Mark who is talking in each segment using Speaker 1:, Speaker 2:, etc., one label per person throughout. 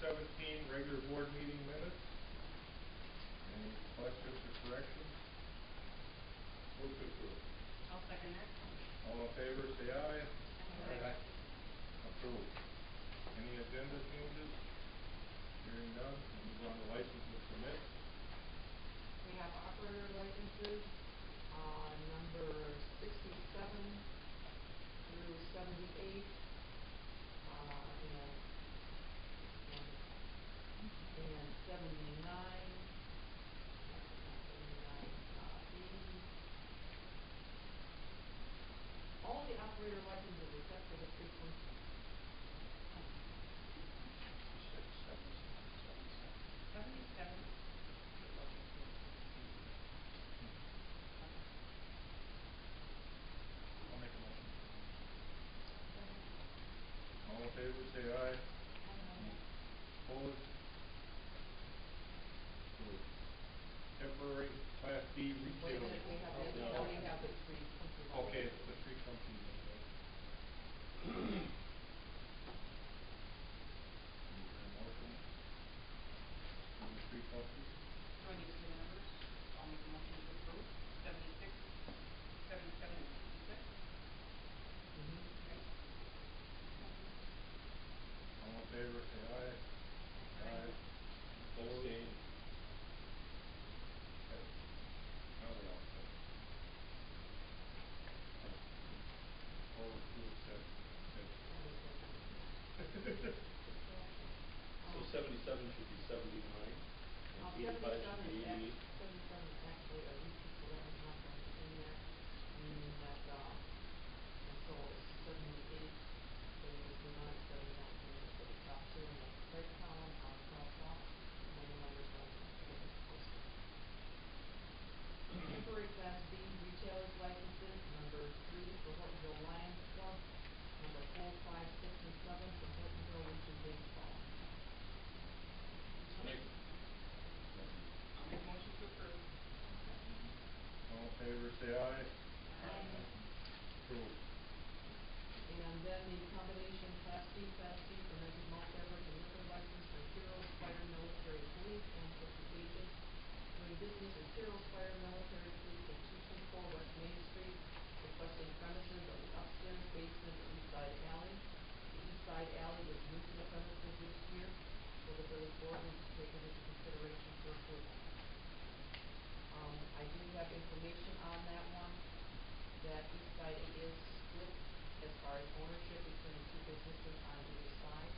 Speaker 1: 17 regular board meeting minutes. Any questions or corrections? Move to approve.
Speaker 2: I'll second that.
Speaker 1: All in favor, say aye.
Speaker 2: Aye.
Speaker 1: Approved. Any agenda changes? Hearing none, we'll move on to license and submit.
Speaker 3: We have operator licenses, number 67 through 78, and 79, 80. All the operator licenses except for the frequency.
Speaker 2: 77.
Speaker 4: I'll make a motion.
Speaker 1: All in favor, say aye. Opposed? Approved. Temporary Class B
Speaker 3: Wait a
Speaker 1: retail.
Speaker 3: minute, we have the three country licenses.
Speaker 1: Okay, it's the three companies. Is there a motion on the three companies?
Speaker 2: Do I need to say the numbers? I'll make a motion to approve. 76, 77, and 66. Okay.
Speaker 1: All in favor, say aye.
Speaker 2: Aye.
Speaker 1: Abstain. Okay. Now they're all set. All approved, set.
Speaker 5: So 77 should be 79, and 85 should be 88.
Speaker 3: 77 is actually a repeat, so that one's not going to be in there. Meaning that, and so it's 78, so you just do 79 for the top two, and the right column on cross off, and then the numbers going to the posted. Temporary Class B retailers licenses, number 3 for Hortonville Lions Club, number 4, 5, 6, and 7 for Hortonville Legion Baseball.
Speaker 2: I'll make a motion to approve.
Speaker 1: All in favor, say aye.
Speaker 2: Aye.
Speaker 1: Approved.
Speaker 3: And then the combination Class B fermented malt beverage and liquor license for Heroes Fire Military Police and for the agent doing business as Heroes Fire Military Police at 224 West Main Street, requesting premises of the upstairs, basement, and east side alley. The east side alley was new to the premises this year, so the village board needs to take it into consideration for approval. I do have information on that one, that east side is split as far as ownership between the two businesses on either side.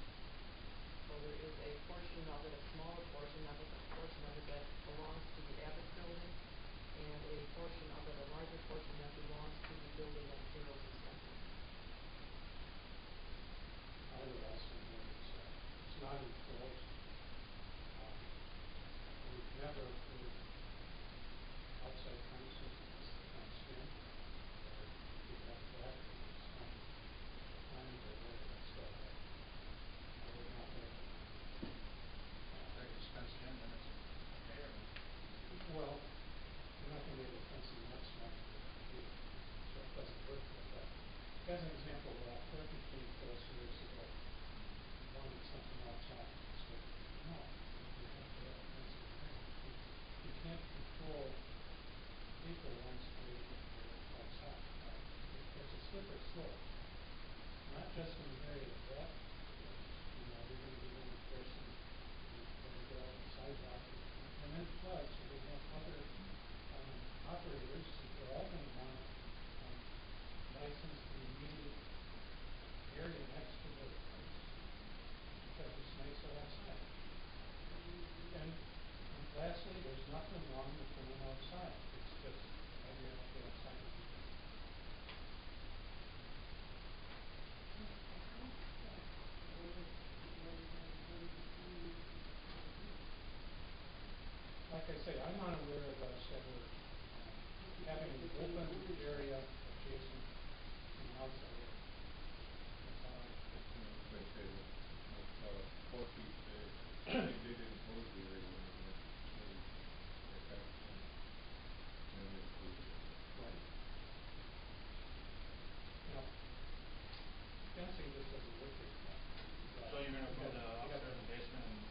Speaker 3: So there is a portion of it, a smaller portion of it, that belongs to the Abbott building, and a portion of it, a larger portion that belongs to the building that Heroes is renting.
Speaker 6: I would also note it's not enforced. We've never approved outside premises fenced in, or we have that, some plans or whatever, so I would not make it.
Speaker 4: If it's fenced in, then it's okay, or?
Speaker 6: Well, you're not going to be able to fence in that small, so it doesn't work like that. As an example, Horton came to us years ago, wanted something outside, so no, you have to have fencing there. You can't control people once they're outside. It's a slippery slope, not just in the area of that. You're going to be one person when you get out on the sidewalk, and then plus we have other operators that are all going to want license the immediate area next to the place because it's nicer outside. And lastly, there's nothing wrong with going outside. It's just how you have to get outside. Like I say, I'm not aware of us ever having an open area adjacent to an outside area. That's all I
Speaker 1: As I say, the 4 feet, they didn't close the area when they went at that point. And they approved it.
Speaker 6: Right. Now, fencing just doesn't work here.
Speaker 4: So you're going to put an upstairs and basement and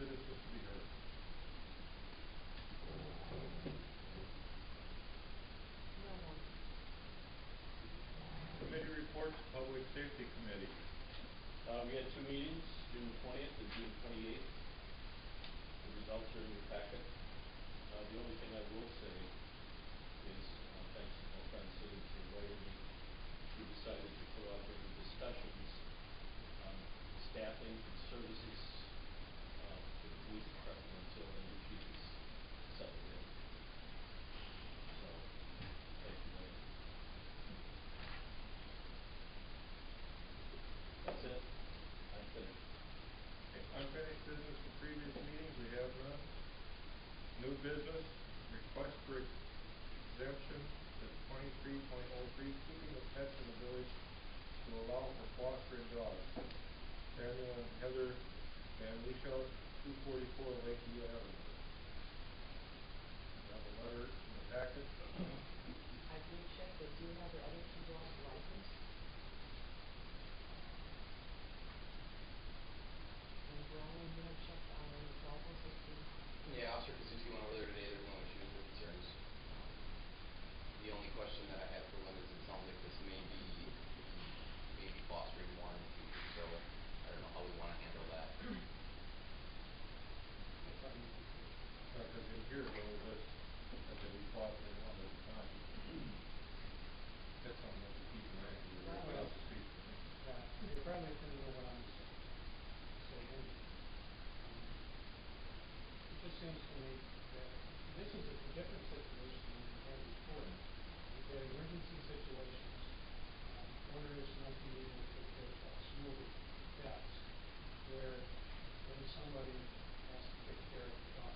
Speaker 1: citizens to be heard?
Speaker 3: No one.
Speaker 1: Committee reports, Public Safety Committee.
Speaker 5: We had 2 meetings, June 20th and June 28th. The results are in your packet. The only thing I will say is, thanks to my friend Citizens who invited me, we decided to put off any discussions on staffing and services for the police department until the new chief is settled in. So, thank you, Wayne. That's it. I'm finished.
Speaker 1: Okay, unfinished business from previous meetings, we have none. New business, request for exemption to 23.03, keeping the pets in the village to allow for fostering dogs. Samuel and Heather Van Michel, 244 Lakeview Avenue. We have a letter in the packet.
Speaker 3: I did check, they do have their other 2 dogs licensed. And Brian, you had checked on the 1216.
Speaker 7: Yeah, Officer Kaczynski went over there today, there's no issues or concerns. The only question that I had for Lynn is it sounds like this may be fostering more in the future, so I don't know how we wanna handle that.
Speaker 6: That's how you do it.
Speaker 1: Because in here, though, this, that they be fostering one at a time. That's something that we keep in mind. What else to speak?
Speaker 6: You probably can know what I'm saying anyway. It just seems to me that this is a different situation than we had before. We've had emergency situations, owners not being able to take care of smooth deaths, where then somebody has to take care of the dog.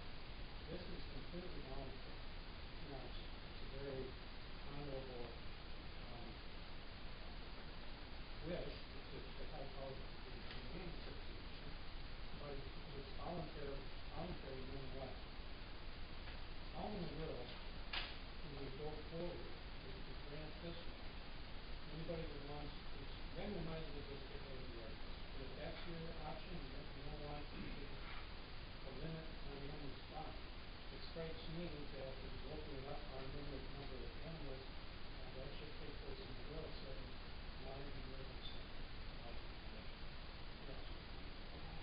Speaker 6: This is completely voluntary. Now, it's a very honorable wish to help out the humane situation, but it's voluntary nonetheless. How in the world can we go forward to grant this one? Anybody that wants, then we might as well just get rid of the ordinance. But if that's your option, you don't want to limit on animals fine. It strikes me that if you open it up on limited number of animals, that should take place in the world setting, not in the urban setting. Yes.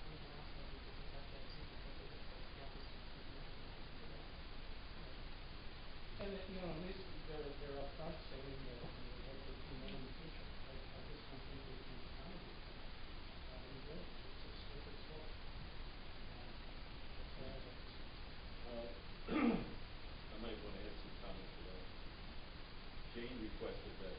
Speaker 3: We can also, we can protect that too, because of the dogs.
Speaker 6: And at least they're upfront saying that they hope to do more in the future. I just don't think they can accommodate that. In the village, it's a slippery slope. That's all I have to say.
Speaker 5: I might want to add some comment to that. Jane requested that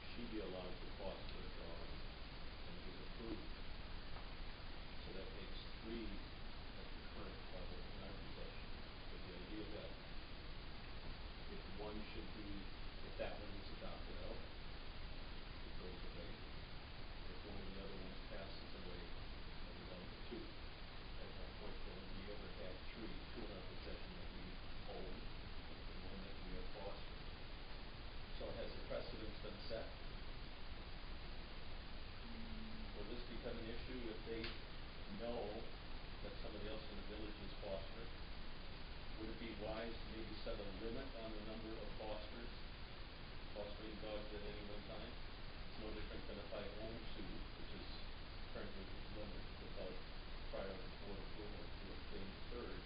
Speaker 5: she be allowed to foster a dog, and it was approved. So that makes 3 at the current level in our possession. With the idea that if one should be, if that one is adopted out, it goes away. If one of the other ones passes away, then we're down to 2. At one point, Bill, we ever had 3, 2 in our possession that we own, and 1 that we are fostering. So has the precedence been set? Will this become an issue if they know that somebody else in the village is fostering? Would it be wise to maybe set a limit on the number of fostering dogs at any one time? It's no different than if I own 2, which is currently limited without prior board approval to obtain a 3rd.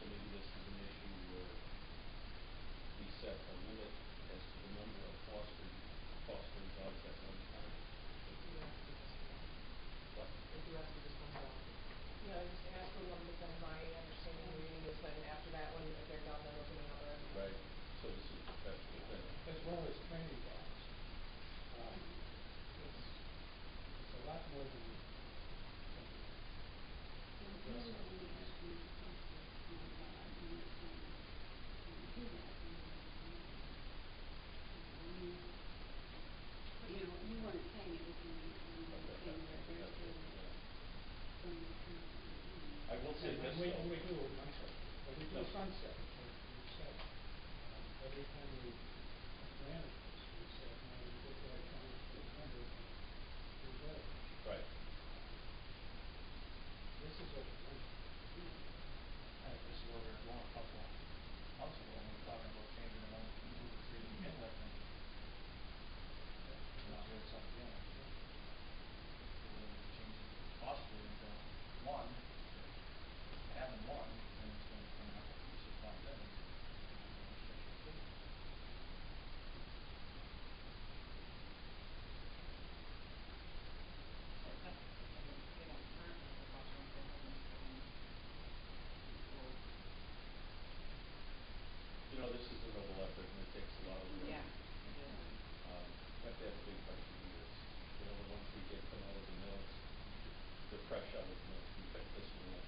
Speaker 5: So maybe this is an issue where we set a limit as to the number of fostering dogs at one time.
Speaker 3: They do ask for just 1.
Speaker 5: What?
Speaker 3: They do ask for just 1 dog.
Speaker 2: Yeah, I just asked for 1, but then my understanding reading is then after that one, if they're done, then opening up a.
Speaker 5: Right. So this is professional thing.
Speaker 6: As well as training dogs. It's a lot more than something.
Speaker 5: Yes.
Speaker 8: But you weren't saying it was in the thing where there's still some kind of.
Speaker 5: I will say this
Speaker 6: And we
Speaker 5: though.
Speaker 6: do, I'm sorry, but we do
Speaker 5: No.
Speaker 6: sunset, like you said. Every time we granted this, we said, no, we get to that kind of number, and we're good.
Speaker 5: Right.
Speaker 6: this is open-ended.
Speaker 4: This is where we were going a couple months ago, when we were talking about changing it one, from 2 to 3 to begin with, and now here it's up again. So we're changing possibly into 1, having 1, and it's gonna come up with 6 months in, and restriction 2.
Speaker 2: But that's, I mean, they don't currently have a foster home, they have them for,
Speaker 5: You know, this is a noble effort and it takes a lot of work.
Speaker 2: yeah, it is.
Speaker 5: We have to have a big heart to do this. You know, once we get them out of the mills, they're fresh out of the mills. We picked this one up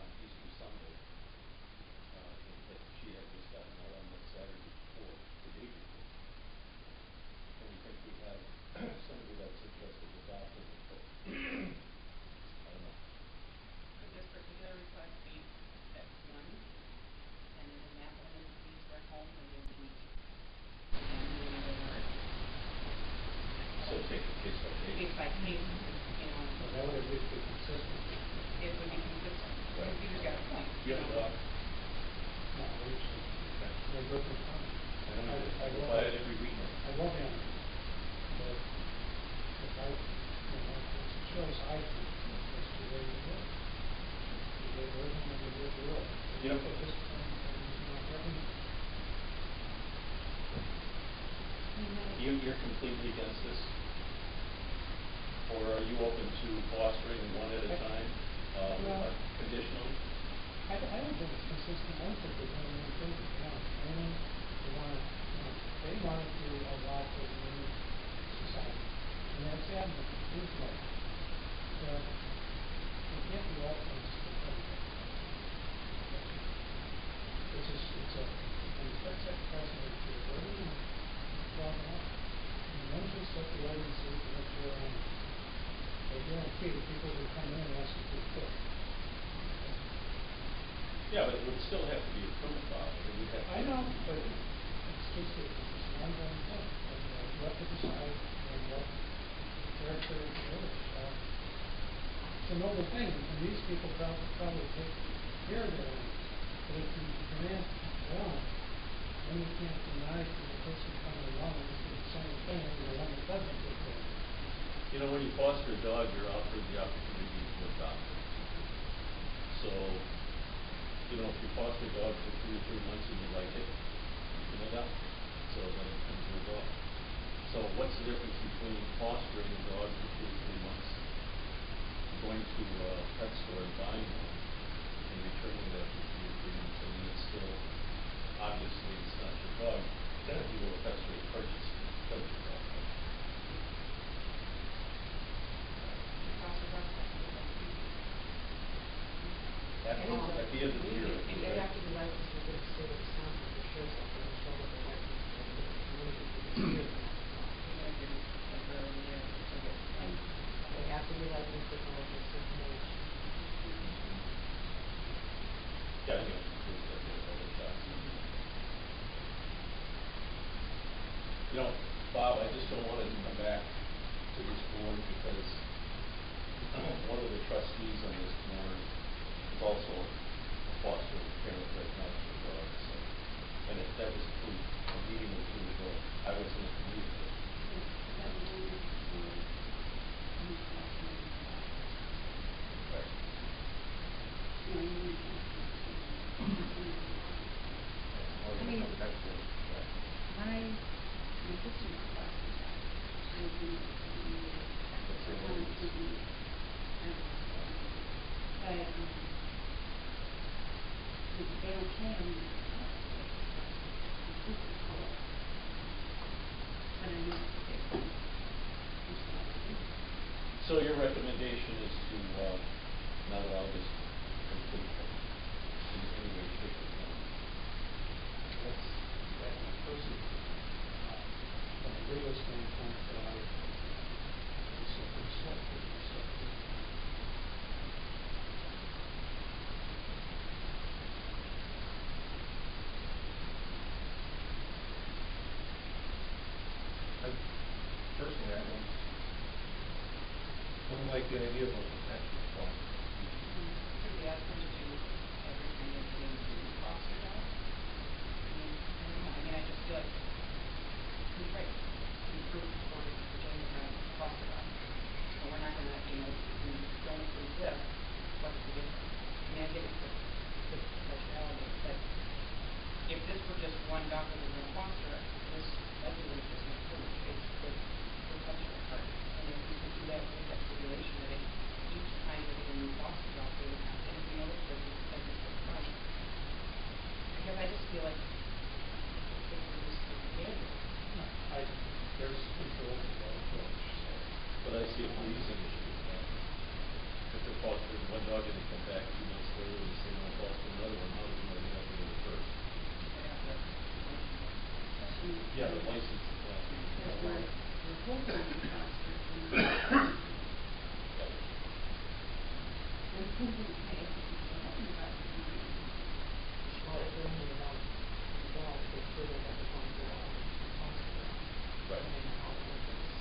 Speaker 5: on Easter Sunday. She had just gotten out on the Saturday before, the day before. And we think we have somebody that's interested in adopting it, but I don't know.
Speaker 2: Could this particular request be at 1, and then in that one instance for home, and then we, again, doing the work?
Speaker 5: So take it case by case.
Speaker 2: Case by case, you know,
Speaker 6: But that would at least be consistent.
Speaker 2: it would be consistent.
Speaker 5: Right.
Speaker 2: Peter's got a point.
Speaker 5: You have a dog?
Speaker 6: No, I usually, they're good for fun.
Speaker 5: I go by it every weekend.
Speaker 6: I love animals, but if I, you know, it's a choice I think, that's the way to do it. You live with them and you live the world.
Speaker 5: You know-
Speaker 6: Just, you know, every,
Speaker 5: You're completely against this? Or are you open to fostering one at a time,
Speaker 6: Well-
Speaker 5: conditionally?
Speaker 6: I don't think it's consistent, I don't think they're doing anything, they want training, they want, you know, they want to do a lot for the new society. And that's admirable, there's no, but it can't be all things to everybody. It's a, when you start setting precedent for the burden, it's all out. And once you set the ordinances that you're on, I guarantee that people will come in and ask you to quit.
Speaker 5: Yeah, but it would still have to be approved, Bob. It would have to.
Speaker 6: I know, but it's just, it's an ongoing thing, and you have to decide, and what character is the village. It's a noble thing, and these people probably take care of their own, but if you grant one, then you can't deny to the person coming along and do the same thing, and the one that doesn't take care of it.
Speaker 5: You know, when you foster a dog, you're offered the opportunity to adopt it. So, you know, if you foster a dog for 2 or 3 months and you like it, you can adopt it. So then it becomes your dog. So what's the difference between fostering a dog for 2 or 3 months, going to a pet store and buying one, and returning it after 2 or 3 months? I mean, it's still, obviously, it's not your dog. Then if you go to a pet store to purchase it, that's your dog.
Speaker 2: Foster dogs have to be
Speaker 5: At the end of the year.
Speaker 3: And they have to be licensed within the state of Wisconsin for sure, so if they show that they're licensed in the community for the year, they have to go.
Speaker 2: even if you're just temporarily there, you still get licensed.
Speaker 3: They have to be licensed if they're over a certain age.
Speaker 5: Yeah, I think it's true that they're all the time. You know, Bob, I just don't want it to come back to this board because one of the trustees on this board is also a foster parent right now for dogs. So, and if that was approved a meeting or 2 ago, I wasn't at the meeting. Right. Or
Speaker 8: I mean,
Speaker 5: next board. Right.
Speaker 8: my sister requested that. She would be,
Speaker 5: That's her
Speaker 8: wanted to
Speaker 5: ordinance.
Speaker 8: be, but,
Speaker 2: one dog that we're gonna foster, this, I think it's just not true, it's the reception part. And if we could do that with that stipulation, that if each time we get a new foster dog, they would have to, and if you notice that it's like this up front, because I just feel like if we just annual.
Speaker 6: There's control over that approach, so.
Speaker 5: But I see a policing issue with that. If they're fostering one dog and they come back 2 months later and say, no, foster another one, how do we know they have to get it first? Yeah, the license is not.
Speaker 8: Because we're hoping to foster from the and who wouldn't pay if we had any dog in the
Speaker 3: Well, if they're only allowed dogs, they still don't have to come to all the foster them.
Speaker 5: Right.
Speaker 3: And then all the others.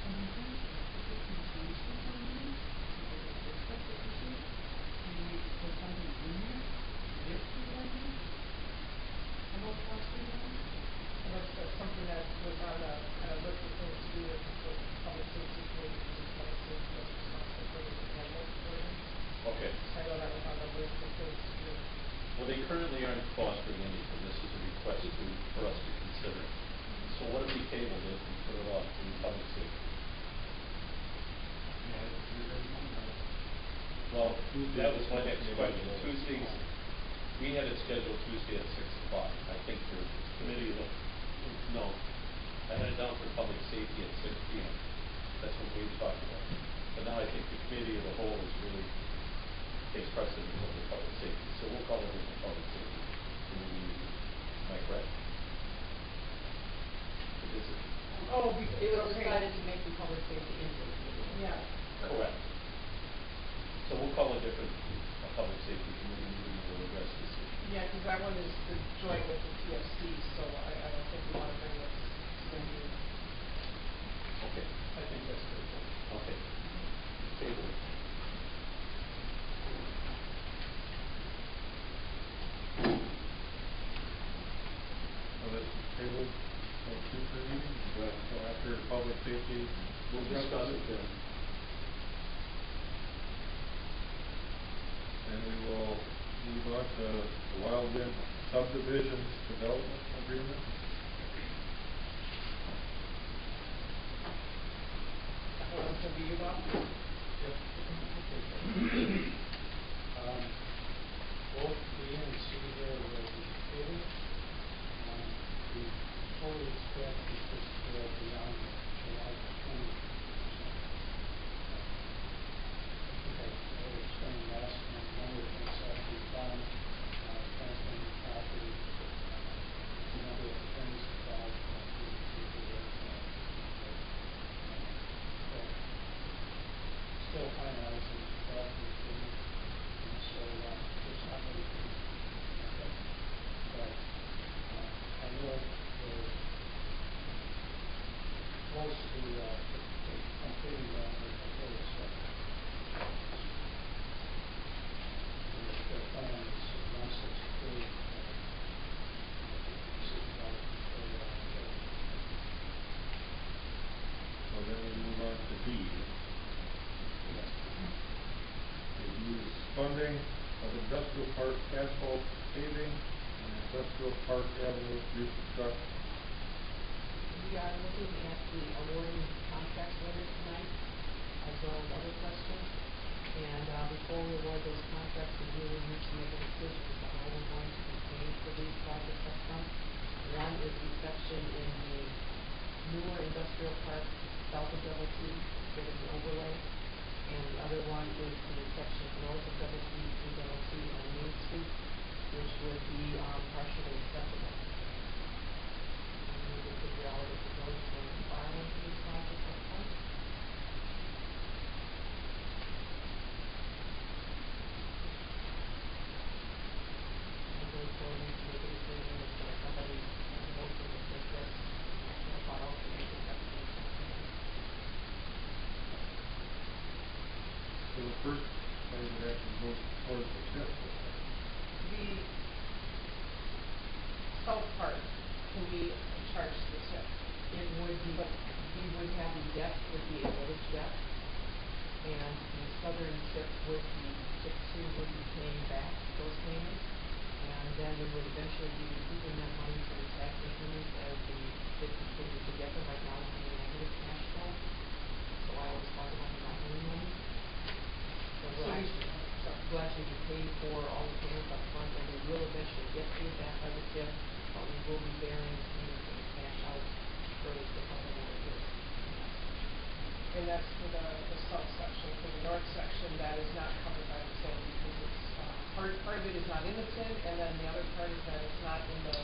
Speaker 8: And I think if we can change the zoning, because it's this what the issue, and maybe put something in there with the ordinance about foster dogs.
Speaker 3: That's something that was on the, list of things to do with public safety committee, because public safety is responsible for the animal ordinance.
Speaker 5: Okay.
Speaker 3: I know that was on the list of things to do.
Speaker 5: Well, they currently aren't fostering anything. This is a request for us to consider. So what if we tabled it and put it off to public safety? Well, that was my next question. Tuesdays, we had it scheduled Tuesday at 6:00. I think your committee will, no, I had it down for public safety at 6 p.m. That's what we talked about. But now I think the committee of the whole is really takes precedence over public safety. So we'll call it a public safety committee meeting. Am I correct? Is it?
Speaker 3: Oh,
Speaker 2: It was decided to make the public safety into a committee.
Speaker 3: Yeah.
Speaker 5: Correct. So we'll call a public safety committee meeting and we'll address this issue.
Speaker 3: Yeah, because that one is the joint with the PFC, so I don't think we want to bring this to the meeting.
Speaker 5: Okay.
Speaker 6: I think that's good.
Speaker 5: Okay. Table.
Speaker 1: So this is table for future meetings, but so after public safety.
Speaker 5: We'll discuss it then.
Speaker 1: And we will move on to the Wildland Subdivisions Development Agreement.
Speaker 3: To be you, Bob?
Speaker 6: Yep. Both B and C here will be tabled. We fully expect that this will be on July 20th. I think I explained last month, one of the things that we've done, transferring the property, a number of things involved, still finalizing the development agreement, and so it's not ready to be okay. But I know we're close to completing that before it's their plan is once it's approved, decisions are before
Speaker 1: So then we move on to D. Reviews funding of industrial park asphalt paving and industrial park avenue reconstruction.
Speaker 3: We are looking at the awarding contract later tonight, as well as other questions. And before we award those contracts, we really need to make a decision as to how we're going to be paying for these projects up front. One is the section in the newer industrial park south of Double T, getting the overlay. And the other one is the section north of Double T through Double T on Main Street, which would be partially accessible. And we need to figure out if we're going to borrow into these projects up front. And going forward, we need to make a decision as to somebody motion to take this, borrow to make this estimate.
Speaker 1: So the first part of that can go towards the fifth.
Speaker 3: The south part can be charged to the tip. It would be, we would have the deck would be a village deck, and the southern tip would be, tip two would be paying back those payments. And then we would eventually be using that money for the tax increments as the TIP continues together. Right now it's in a negative cash flow. So I always talk about the not having money. So we'll actually be paying for all the payments up front, and we will eventually get paid back by the TIP, but we will be bearing significant cash out for the couple more years.
Speaker 2: And that's for the south section. For the north section, that is not covered by the TID because it's, part of it is not in the TID, and then the other part is that it's not in the,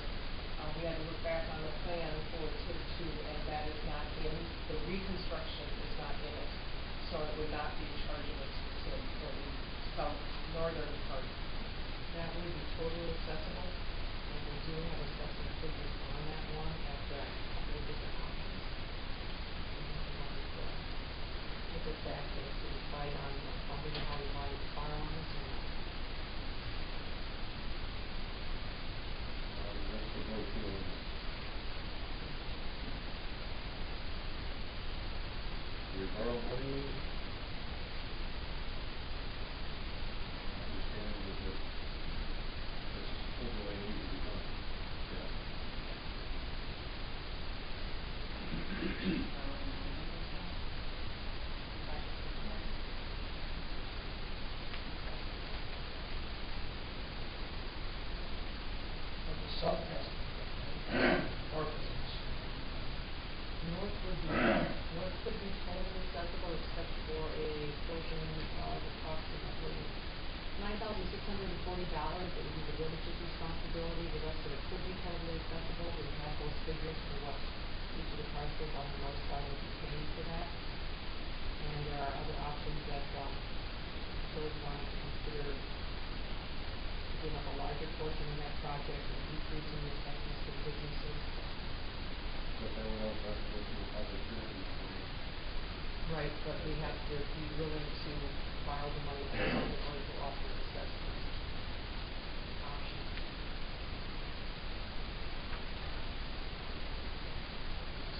Speaker 2: we had to look back on the plan for TID two, and that is not in, the reconstruction is not in it. So it would not be chargeable to TID for the south northern part.
Speaker 3: That would be totally accessible, and we do have assessment figures on that one at a couple of different options. If it's back to decide on funding, how we want to file on this or not.
Speaker 1: That's the board feeling. We borrow money. Understanding that this overlay needs to be done.
Speaker 6: But the south has to be, north is in the city.
Speaker 3: North could be totally accessible except for a portion of approximately $9,640 that would be the village's responsibility. The rest of it could be totally accessible. We have those figures for what each of the parcels on the north side would be paying for that. And there are other options that those want to consider giving up a larger portion in that project and decreasing the assessments for businesses.
Speaker 1: But that would also have to go through the public hearing.
Speaker 3: Right, but we have to be willing to borrow the money upfront in order to offer the assessment option.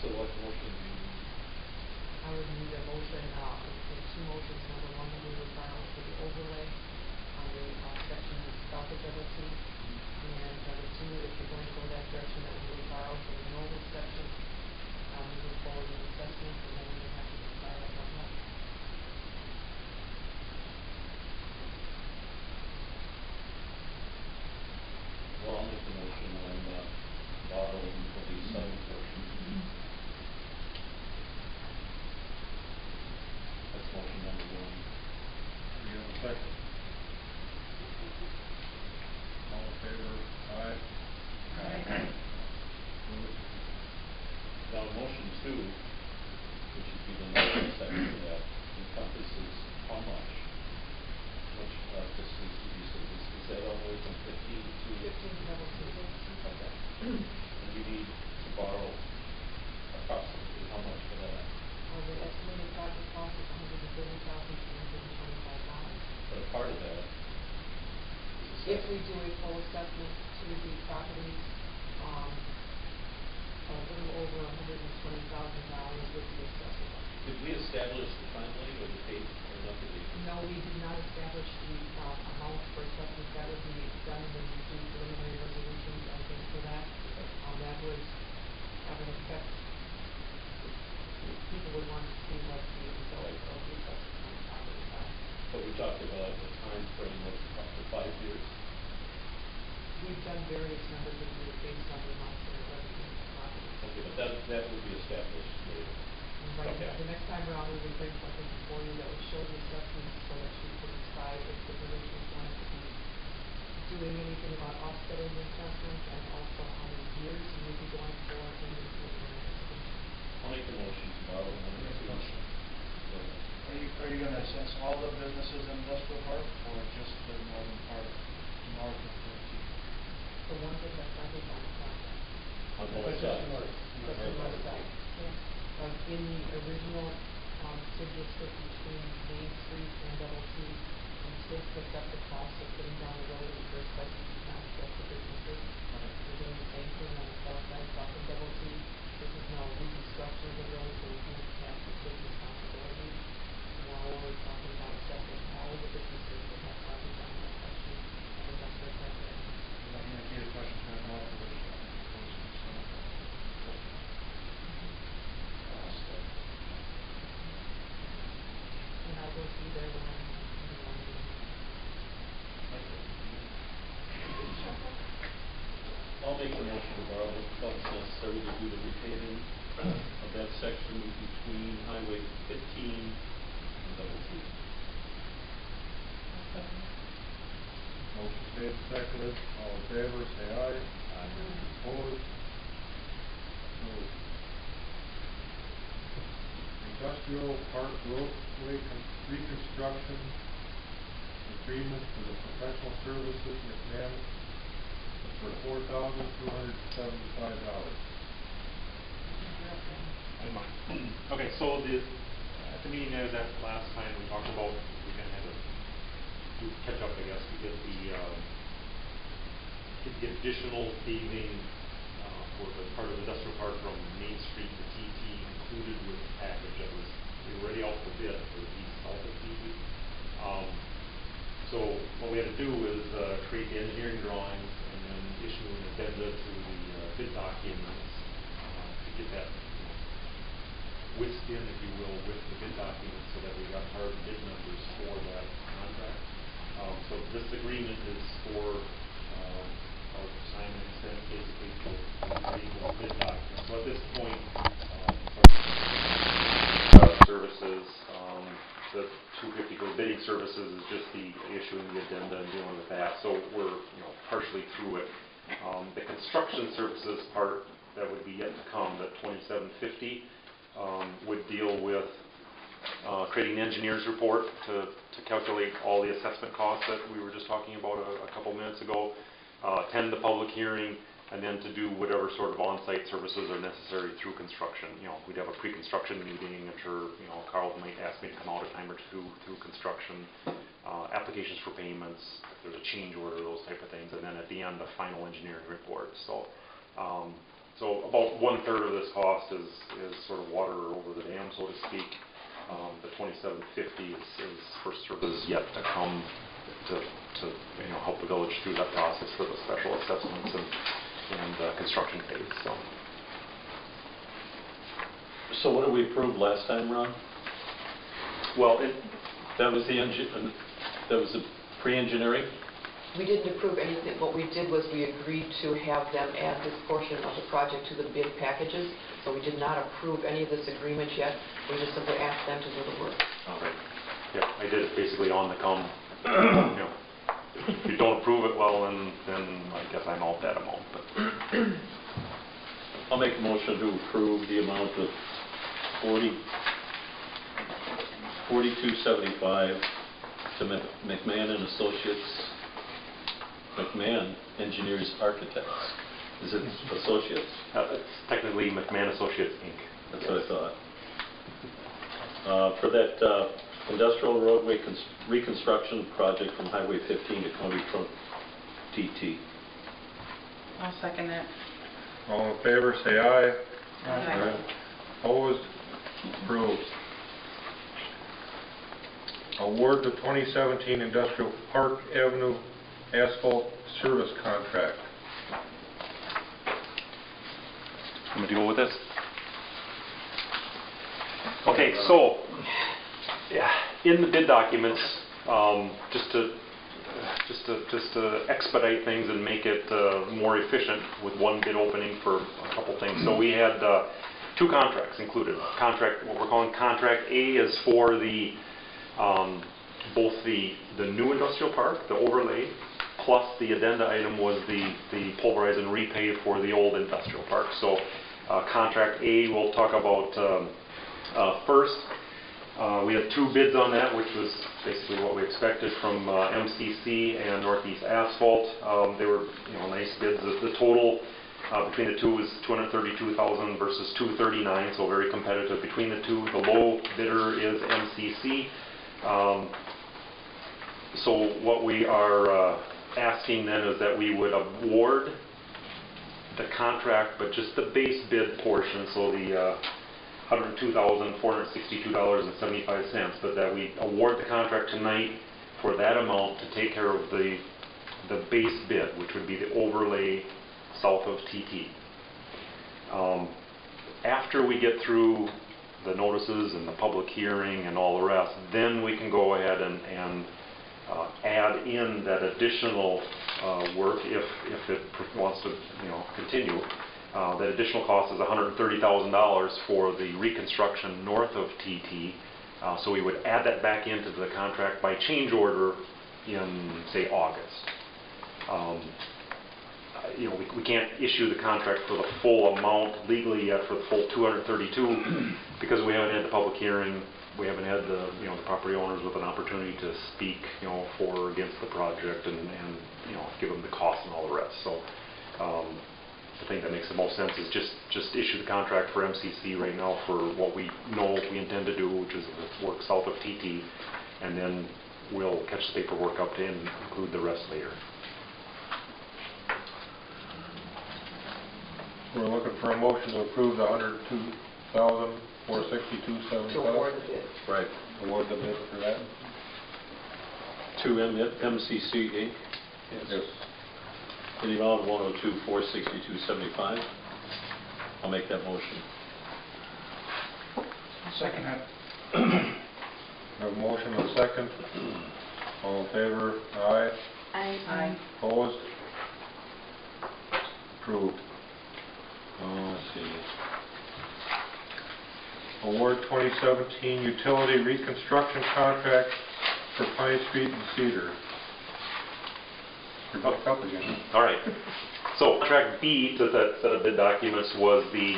Speaker 5: So what motion do you need?
Speaker 3: I would need a motion, in two motions. Number one, that we would borrow for the overlay on the section south of Double T. And number two, if you're going to go that direction, that we would borrow for the northern section, moving forward with assessment, and then we would have to decide on what next.
Speaker 5: Well, I'll make the motion on, borrowing for the southern portion. That's motion number one.
Speaker 1: We have a second. All in favor? Aye. Opposed?
Speaker 5: Now, motion two, which would be the northern section of that, encompasses how much? Distance did you say, is that all the way from 15 to?
Speaker 3: 15 to Double T.
Speaker 5: Okay. And you need to borrow approximately how much for that?
Speaker 3: The estimated project cost is $130,325.
Speaker 5: But a part of that is
Speaker 3: If we do a full assessment to the properties, a little over $120,000 would be assessable.
Speaker 5: Did we establish the timeline or the date or nothing?
Speaker 3: No, we did not establish the amount for assessment. That would be done when we do preliminary resolutions and things for that. That would have an effect. People would want to see what the result of the assessment on the properties are.
Speaker 5: But we talked about a time frame of up to 5 years.
Speaker 3: We've done various numbers of years based on the amounts that are revenue in the property.
Speaker 5: Okay, but that will be established later.
Speaker 3: Right,
Speaker 5: Okay.
Speaker 3: the next time around, we would bring something before you that would show the assessments so that you could decide if the village was going to be doing anything about offsetting the assessments and also how many years you would be going for in the preliminary resolution.
Speaker 5: I'll make the motion to borrow money.
Speaker 6: Make the motion.
Speaker 5: Go ahead.
Speaker 4: Are you gonna assess all the businesses in industrial park or just the northern part, north of 13?
Speaker 3: The ones that have frontage on the project.
Speaker 5: On both
Speaker 6: But just
Speaker 5: sides.
Speaker 6: north.
Speaker 3: Just the north side. In the original, TID district between Main Street and Double T, TID picked up the cost of putting down the road in the first place, and did not assess the businesses. We're doing the same thing on the south side, south of Double T. This is now reconstruction of the road, so we do have the TID responsibility. Now we're talking about assessing
Speaker 5: Avenue between Highway 15 and Double T.
Speaker 1: Motion made, seconded, all in favor, say aye. Opposed? Moved. Industrial Park roadway reconstruction agreement for the professional services McMahon for $4,275.
Speaker 9: I'm mine. Okay, so at the meeting as at last time, we talked about, we're gonna have to do catch up, I guess, to get the additional paving, for the part of the industrial park from Main Street to TT included with the package that was, we were already out for bid for the east south of TT. So what we had to do is, create the engineering drawings and then issue an addenda to the bid documents, to get that, whisked in, if you will, with the bid documents so that we got hard bid numbers for that contract. So this agreement is for, Simon extends basically to read those bid documents. So at this point, services, the $250 for bidding services is just the issuing the addenda and dealing with that. So we're, partially through it. The construction services part that would be yet to come, that $2,750, would deal with creating an engineer's report to calculate all the assessment costs that we were just talking about a couple minutes ago, attend the public hearing, and then to do whatever sort of on-site services are necessary through construction. We'd have a pre-construction meeting. I'm sure, Carl might ask me to come out a time or two through construction, applications for payments, if there's a change order, those type of things, and then at the end, the final engineering report. So about 1/3 of this cost is sort of water over the dam, so to speak. The $2,750 is for services yet to come to help the village through that process for the special assessments and construction phase.
Speaker 5: So what did we approve last time, Ron?
Speaker 9: Well,
Speaker 5: That was the pre-engineering?
Speaker 3: We didn't approve anything. What we did was we agreed to have them add this portion of the project to the bid packages. So we did not approve any of this agreement yet. We just simply asked them to do the work.
Speaker 9: okay. Yeah, I did it basically on the come. If you don't approve it, well, then I guess I'm out that amount. But
Speaker 5: I'll make a motion to approve the amount of $42.75 to McMahon and Associates. McMahon Engineers Architects. Is it Associates?
Speaker 9: it's technically McMahon Associates, Inc.
Speaker 5: That's what I thought. For that industrial roadway reconstruction project from Highway 15 to County Trunk TT.
Speaker 2: I'll second that.
Speaker 1: All in favor, say aye.
Speaker 2: Aye.
Speaker 1: Opposed? Approved. Award the 2017 Industrial Park Avenue Asphalt Service Contract.
Speaker 9: I'm going to deal with this. Okay, so yeah, in the bid documents, just to expedite things and make it more efficient with one bid opening for a couple things. So we had two contracts included. What we're calling Contract A is for the both the new industrial park, the overlay, plus the addenda item was the pulverize and repave for the old industrial park. So Contract A we'll talk about first. We had two bids on that, which was basically what we expected from MCC and Northeast Asphalt. They were nice bids. The total between the two was $232,000 versus $239,000, so very competitive between the two. The low bidder is MCC. So what we are asking then is that we would award the contract, but just the base bid portion, so the $102,462.75, but that we award the contract tonight for that amount to take care of the base bid, which would be the overlay south of TT. After we get through the notices and the public hearing and all the rest, then we can go ahead and add in that additional work if it wants to continue. That additional cost is $130,000 for the reconstruction north of TT. So we would add that back into the contract by change order in, say, August. We can't issue the contract for the full amount legally yet for the full 232 because we haven't had the public hearing. We haven't had the property owners with an opportunity to speak for or against the project and give them the cost and all the rest. So I think that makes the most sense is just issue the contract for MCC right now for what we know we intend to do, which is work south of TT, and then we'll catch the paperwork up to include the rest later.
Speaker 1: We're looking for a motion to approve the $102,462.77.
Speaker 2: To award the bid.
Speaker 5: Right.
Speaker 1: Award the bid for that?
Speaker 5: To MCC Inc.
Speaker 1: Yes.
Speaker 5: In the amount of $102,462.75. I'll make that motion.
Speaker 4: Second that.
Speaker 1: Have a motion and a second. All in favor? Aye.
Speaker 2: Aye.
Speaker 1: Opposed? Approved.
Speaker 5: Let's see.
Speaker 1: Award 2017 utility reconstruction contract for Pine Street and Cedar. You're booked up again.
Speaker 9: All right. So contract B to that set of bid documents was the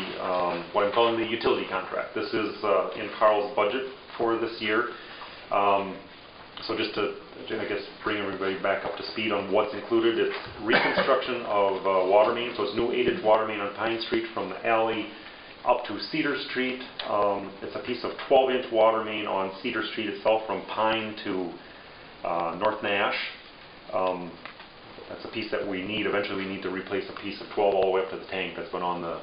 Speaker 9: what I'm calling the utility contract. This is in Carl's budget for this year. So just to, I guess, bring everybody back up to speed on what's included, it's reconstruction of water main. So it's new 8-inch water main on Pine Street from the alley up to Cedar Street. It's a piece of 12-inch water main on Cedar Street itself from Pine to North Nash. That's a piece that we need. Eventually we need to replace a piece of 12 all the way up to the tank. That's been on the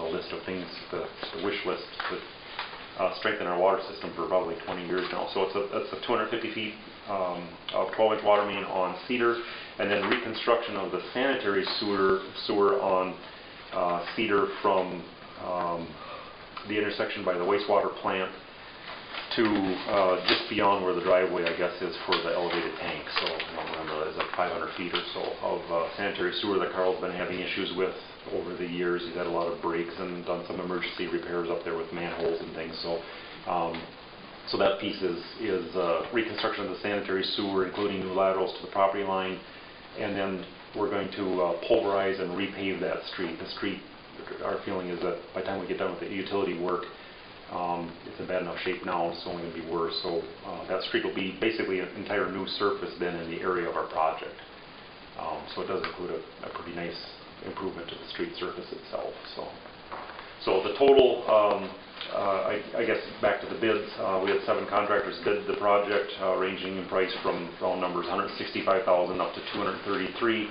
Speaker 9: list of things, the wish list to strengthen our water system for probably 20 years now. So it's a 250 feet of 12-inch water main on Cedar, and then reconstruction of the sanitary sewer on Cedar from the intersection by the wastewater plant to just beyond where the driveway, I guess, is for the elevated tank. So remember, there's like 500 feet or so of sanitary sewer that Carl's been having issues with over the years. He's had a lot of breaks and done some emergency repairs up there with manholes and things. So so that piece is reconstruction of the sanitary sewer, including new laterals to the property line, and then we're going to pulverize and repave that street. The street, our feeling is that by the time we get done with the utility work, it's in bad enough shape now, it's only going to be worse. So that street will be basically an entire new surface then in the area of our project. So it does include a pretty nice improvement to the street surface itself. So the total, I guess back to the bids, we had 7 contractors bid the project, ranging in price from phone numbers $165,000 up to $233,000.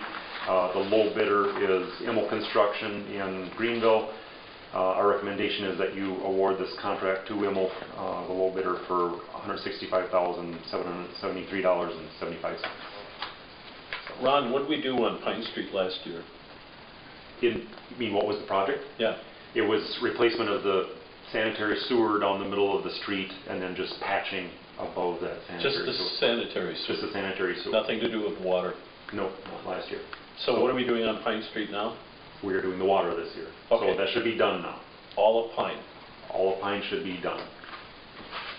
Speaker 9: The low bidder is Immel Construction in Greenville. Our recommendation is that you award this contract to Immel, the low bidder, for $165,773.75.
Speaker 5: Ron, what did we do on Pine Street last year?
Speaker 9: You mean what was the project?
Speaker 5: Yeah.
Speaker 9: It was replacement of the sanitary sewer down the middle of the street and then just patching above that sanitary sewer.
Speaker 5: Just the sanitary sewer?
Speaker 9: Just the sanitary sewer.
Speaker 5: Nothing to do with water?
Speaker 9: No, not last year.
Speaker 5: So what are we doing on Pine Street now?
Speaker 9: We are doing the water this year.
Speaker 5: Okay.
Speaker 9: So that should be done now.
Speaker 5: All of Pine?
Speaker 9: All of Pine should be done.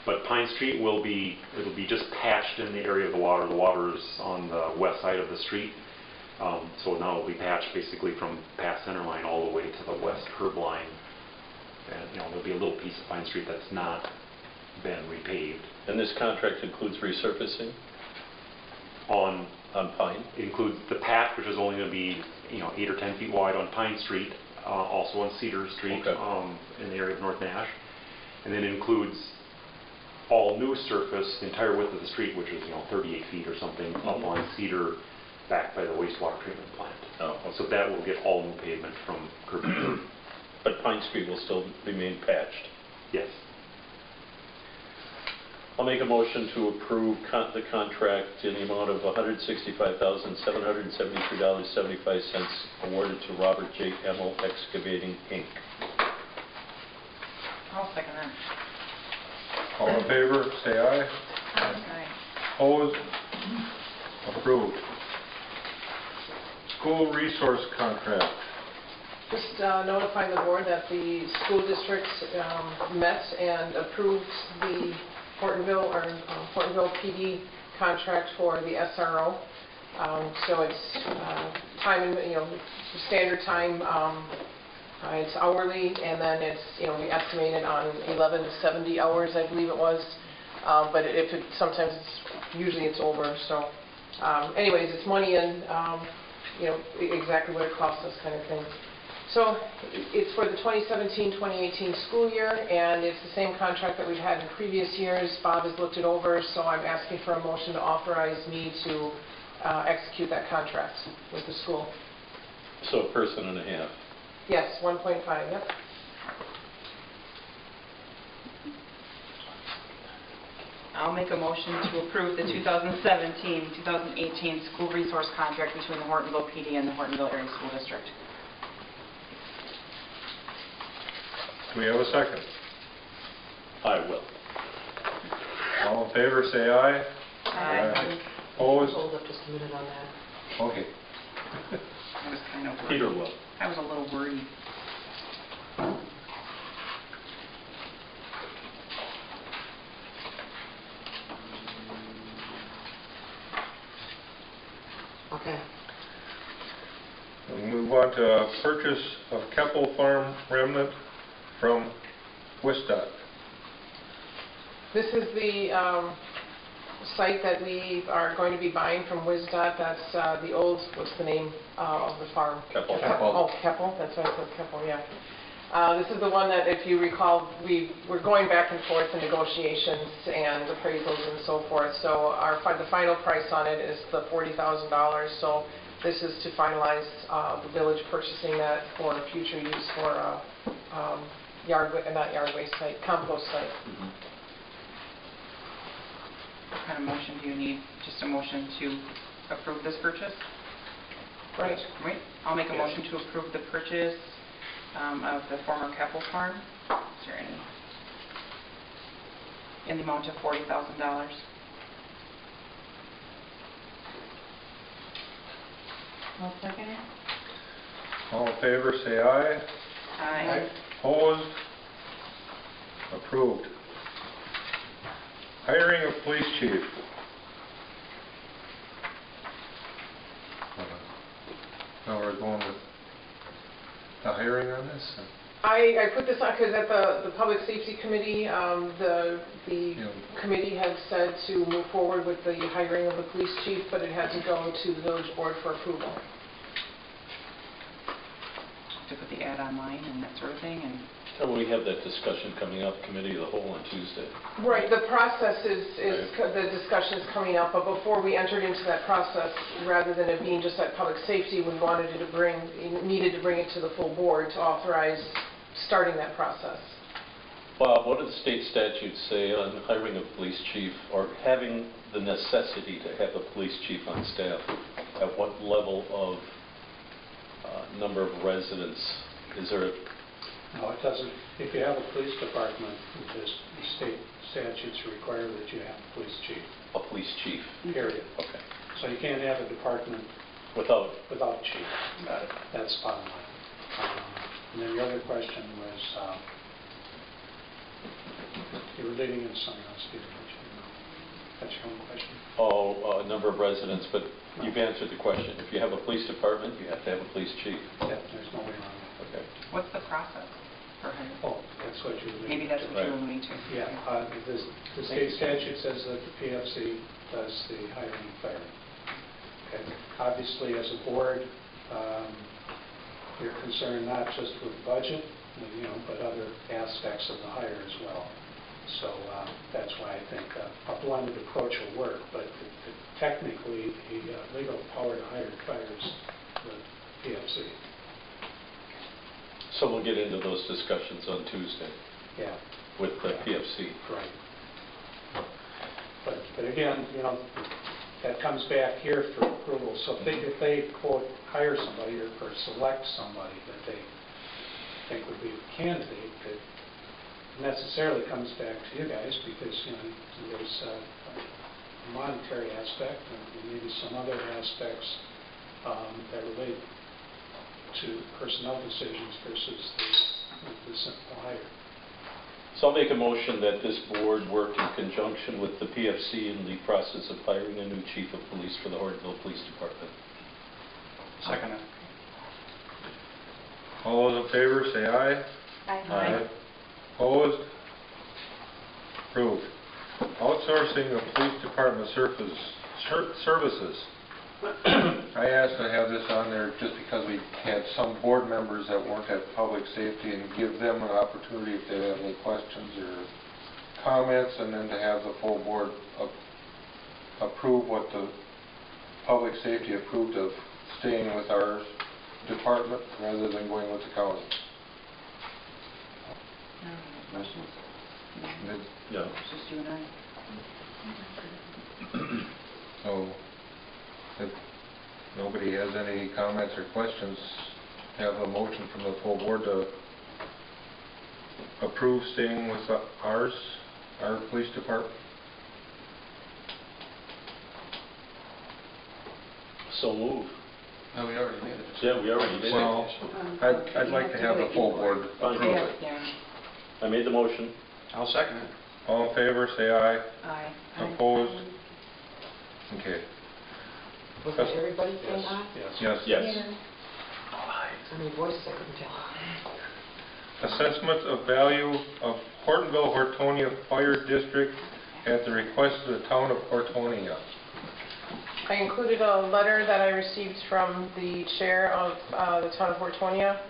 Speaker 9: But Pine Street it'll be just patched in the area of the water. The water is on the west side of the street. So now it'll be patched basically from past center line all the way to the west curb line. And there'll be a little piece of Pine Street that's not been repaved.
Speaker 5: And this contract includes resurfacing?
Speaker 9: On
Speaker 5: Pine?
Speaker 9: It includes the patch, which is only going to be 8 or 10 feet wide on Pine Street, also on Cedar Street,
Speaker 5: okay,
Speaker 9: in the area of North Nash. And then it includes all new surface, the entire width of the street, which is 38 feet or something, up on Cedar, back by the wastewater treatment plant.
Speaker 5: Oh, okay.
Speaker 9: So that will get all new pavement from curb to curb.
Speaker 5: But Pine Street will still remain patched?
Speaker 9: Yes.
Speaker 5: I'll make a motion to approve the contract in the amount of $165,773.75 awarded to Robert J. Immel Excavating, Inc.
Speaker 2: I'll second that.
Speaker 1: All in favor, say aye.
Speaker 2: Aye.
Speaker 1: Opposed? Approved. School resource contract.
Speaker 3: Just notifying the board that the school district met and approved the Hortonville PD contract for the SRO. So it's time, standard time, it's hourly, and then it's, we estimate it on 11 to 70 hours, I believe it was. But sometimes usually it's over, so anyways, it's money in, exactly what it costs us kind of thing. So it's for the 2017-2018 school year, and it's the same contract that we've had in previous years. Bob has looked it over, so I'm asking for a motion to authorize me to execute that contract with the school.
Speaker 5: So a person and a half.
Speaker 3: Yes, 1.5, yep.
Speaker 2: I'll make a motion to approve the 2017-2018 school resource contract between the Hortonville PD and the Hortonville Area School District.
Speaker 1: Do we have a second?
Speaker 5: I will.
Speaker 1: All in favor, say aye.
Speaker 2: Aye.
Speaker 1: Opposed?
Speaker 3: Hold up just a minute on that.
Speaker 1: Okay.
Speaker 2: I was kind of worried.
Speaker 5: Peter will.
Speaker 2: I was a little worried.
Speaker 3: Okay.
Speaker 1: We'll move on to purchase of Keppel Farm remnant from WISDOT.
Speaker 3: This is the site that we are going to be buying from WISDOT. That's the old, what's the name of the farm?
Speaker 5: Keppel.
Speaker 3: Oh, Keppel, that's why I said Keppel, yeah. This is the one that, if you recall, we're going back and forth in negotiations and appraisals and so forth. So the final price on it is the $40,000. So this is to finalize the village purchasing that for future use for not yard waste site, compost site.
Speaker 5: Mm-hmm.
Speaker 2: What kind of motion do you need? Just a motion to approve this purchase?
Speaker 3: Right.
Speaker 2: Right. I'll make a motion to approve the purchase of the former Keppel Farm. Is there any? In the amount of $40,000.
Speaker 8: I'll second it.
Speaker 1: All in favor, say aye.
Speaker 2: Aye.
Speaker 1: Opposed? Approved. Hiring of police chief. Now we're going with the hiring on this?
Speaker 3: I put this on because at the Public Safety Committee, the committee had said to move forward with the hiring of the police chief, but it had to go to the village board for approval.
Speaker 2: To put the ad online and that sort of thing, and
Speaker 5: So we have that discussion coming up, committee of the whole on Tuesday.
Speaker 3: Right, the process the discussion is coming up, but before we entered into that process, rather than it being just at public safety, we needed to bring it to the full board to authorize starting that process.
Speaker 5: Bob, what do the state statutes say on hiring a police chief or having the necessity to have a police chief on staff? At what level of number of residents? Is there a...
Speaker 6: No, it doesn't. If you have a police department, the state statutes require that you have a police chief.
Speaker 5: A police chief?
Speaker 6: Period.
Speaker 5: Okay.
Speaker 6: So you can't have a department
Speaker 5: Without
Speaker 6: chief.
Speaker 5: Got it.
Speaker 6: That's bottom line. And then the other question was, you were leading into something else, Peter. That's your own question.
Speaker 5: Oh, a number of residents, but you've answered the question. If you have a police department, you have to have a police chief.
Speaker 6: Yeah, there's no way around it.
Speaker 5: Okay.
Speaker 2: what's the process for hiring?
Speaker 6: Oh, that's what you were
Speaker 2: Maybe
Speaker 6: leading
Speaker 2: that's
Speaker 6: to.
Speaker 2: what you were alluding to.
Speaker 6: Yeah, the state statute says that the PFC does the hiring and firing. Okay. Obviously, as a board, you're concerned not just with budget, but other aspects of the hire as well. So that's why I think a blended approach will work. But technically, the legal power to hire and fire is the PFC.
Speaker 5: So we'll get into those discussions on Tuesday.
Speaker 6: Yeah.
Speaker 5: With the PFC.
Speaker 6: Right. But again, that comes back here for approval. So if they quote, hire somebody or select somebody that they think would be a candidate, that necessarily comes back to you guys because, there's a monetary aspect and maybe some other aspects that relate to personnel decisions versus the simple hire.
Speaker 5: So I'll make a motion that this board work in conjunction with the PFC in the process of hiring a new chief of police for the Hortonville Police Department.
Speaker 4: Second it.
Speaker 1: All those in favor, say aye.
Speaker 5: Aye.
Speaker 1: Opposed? Approved. Outsourcing of police department services. I asked to have this on there just because we had some board members that weren't at public safety and give them an opportunity if they have any questions or comments, and then to have the full board approve what the public safety approved of staying with our department rather than going with the county.
Speaker 2: Questions?
Speaker 9: Yeah.
Speaker 2: It's just you and I.
Speaker 1: So, if nobody has any comments or questions, have a motion from the full board to approve staying with our police department.
Speaker 5: So move.
Speaker 7: No, we already made it.
Speaker 5: Yeah, we already did.
Speaker 1: Well, I'd like to have the full board approve
Speaker 2: Yeah,
Speaker 1: it.
Speaker 2: yeah.
Speaker 5: I made the motion.
Speaker 7: I'll second it.
Speaker 1: All in favor, say aye.
Speaker 2: Aye.
Speaker 1: Opposed? Okay.
Speaker 3: Was that everybody saying
Speaker 6: Yes,
Speaker 3: aye?
Speaker 6: yes.
Speaker 1: Yes.
Speaker 5: Yes.
Speaker 3: How many voices I couldn't tell.
Speaker 1: Assessment of value of Hortonville-Hortonia Fire District at the request of the town of Hortonia.
Speaker 10: I included a letter that I received from the chair of the town of Hortonia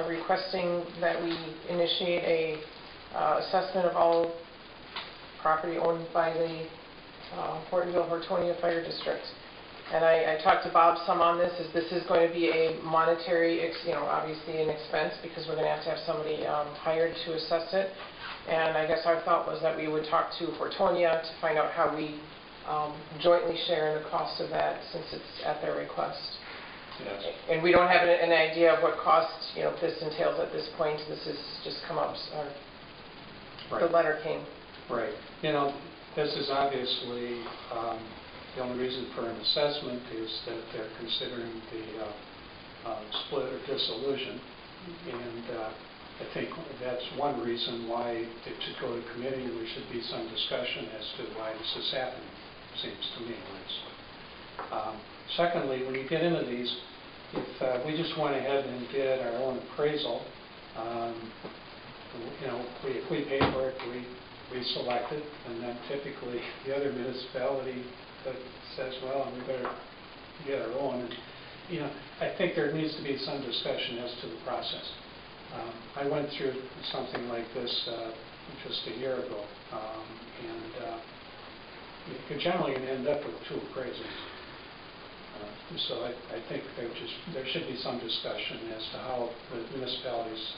Speaker 10: requesting that we initiate a assessment of all property owned by the Hortonville-Hortonia Fire District. And I talked to Bob some on this. This is going to be a monetary, obviously an expense because we're going to have somebody hired to assess it. And I guess our thought was that we would talk to Hortonia to find out how we jointly share in the cost of that since it's at their request.
Speaker 6: Yes.
Speaker 10: And we don't have an idea of what cost, this entails at this point. This has just come up, the letter came.
Speaker 6: Right. This is obviously, the only reason for an assessment is that they're considering the split or dissolution. And I think that's one reason why it should go to committee. There should be some discussion as to why this is happening, seems to me. Secondly, when you get into these, if we just went ahead and did our own appraisal, if we pay for it, we select it, and then typically the other municipality that says, well, we better get our own. And, I think there needs to be some discussion as to the process. I went through something like this just a year ago, and you could generally end up with 2 appraisals. So I think there should be some discussion as to how the municipalities,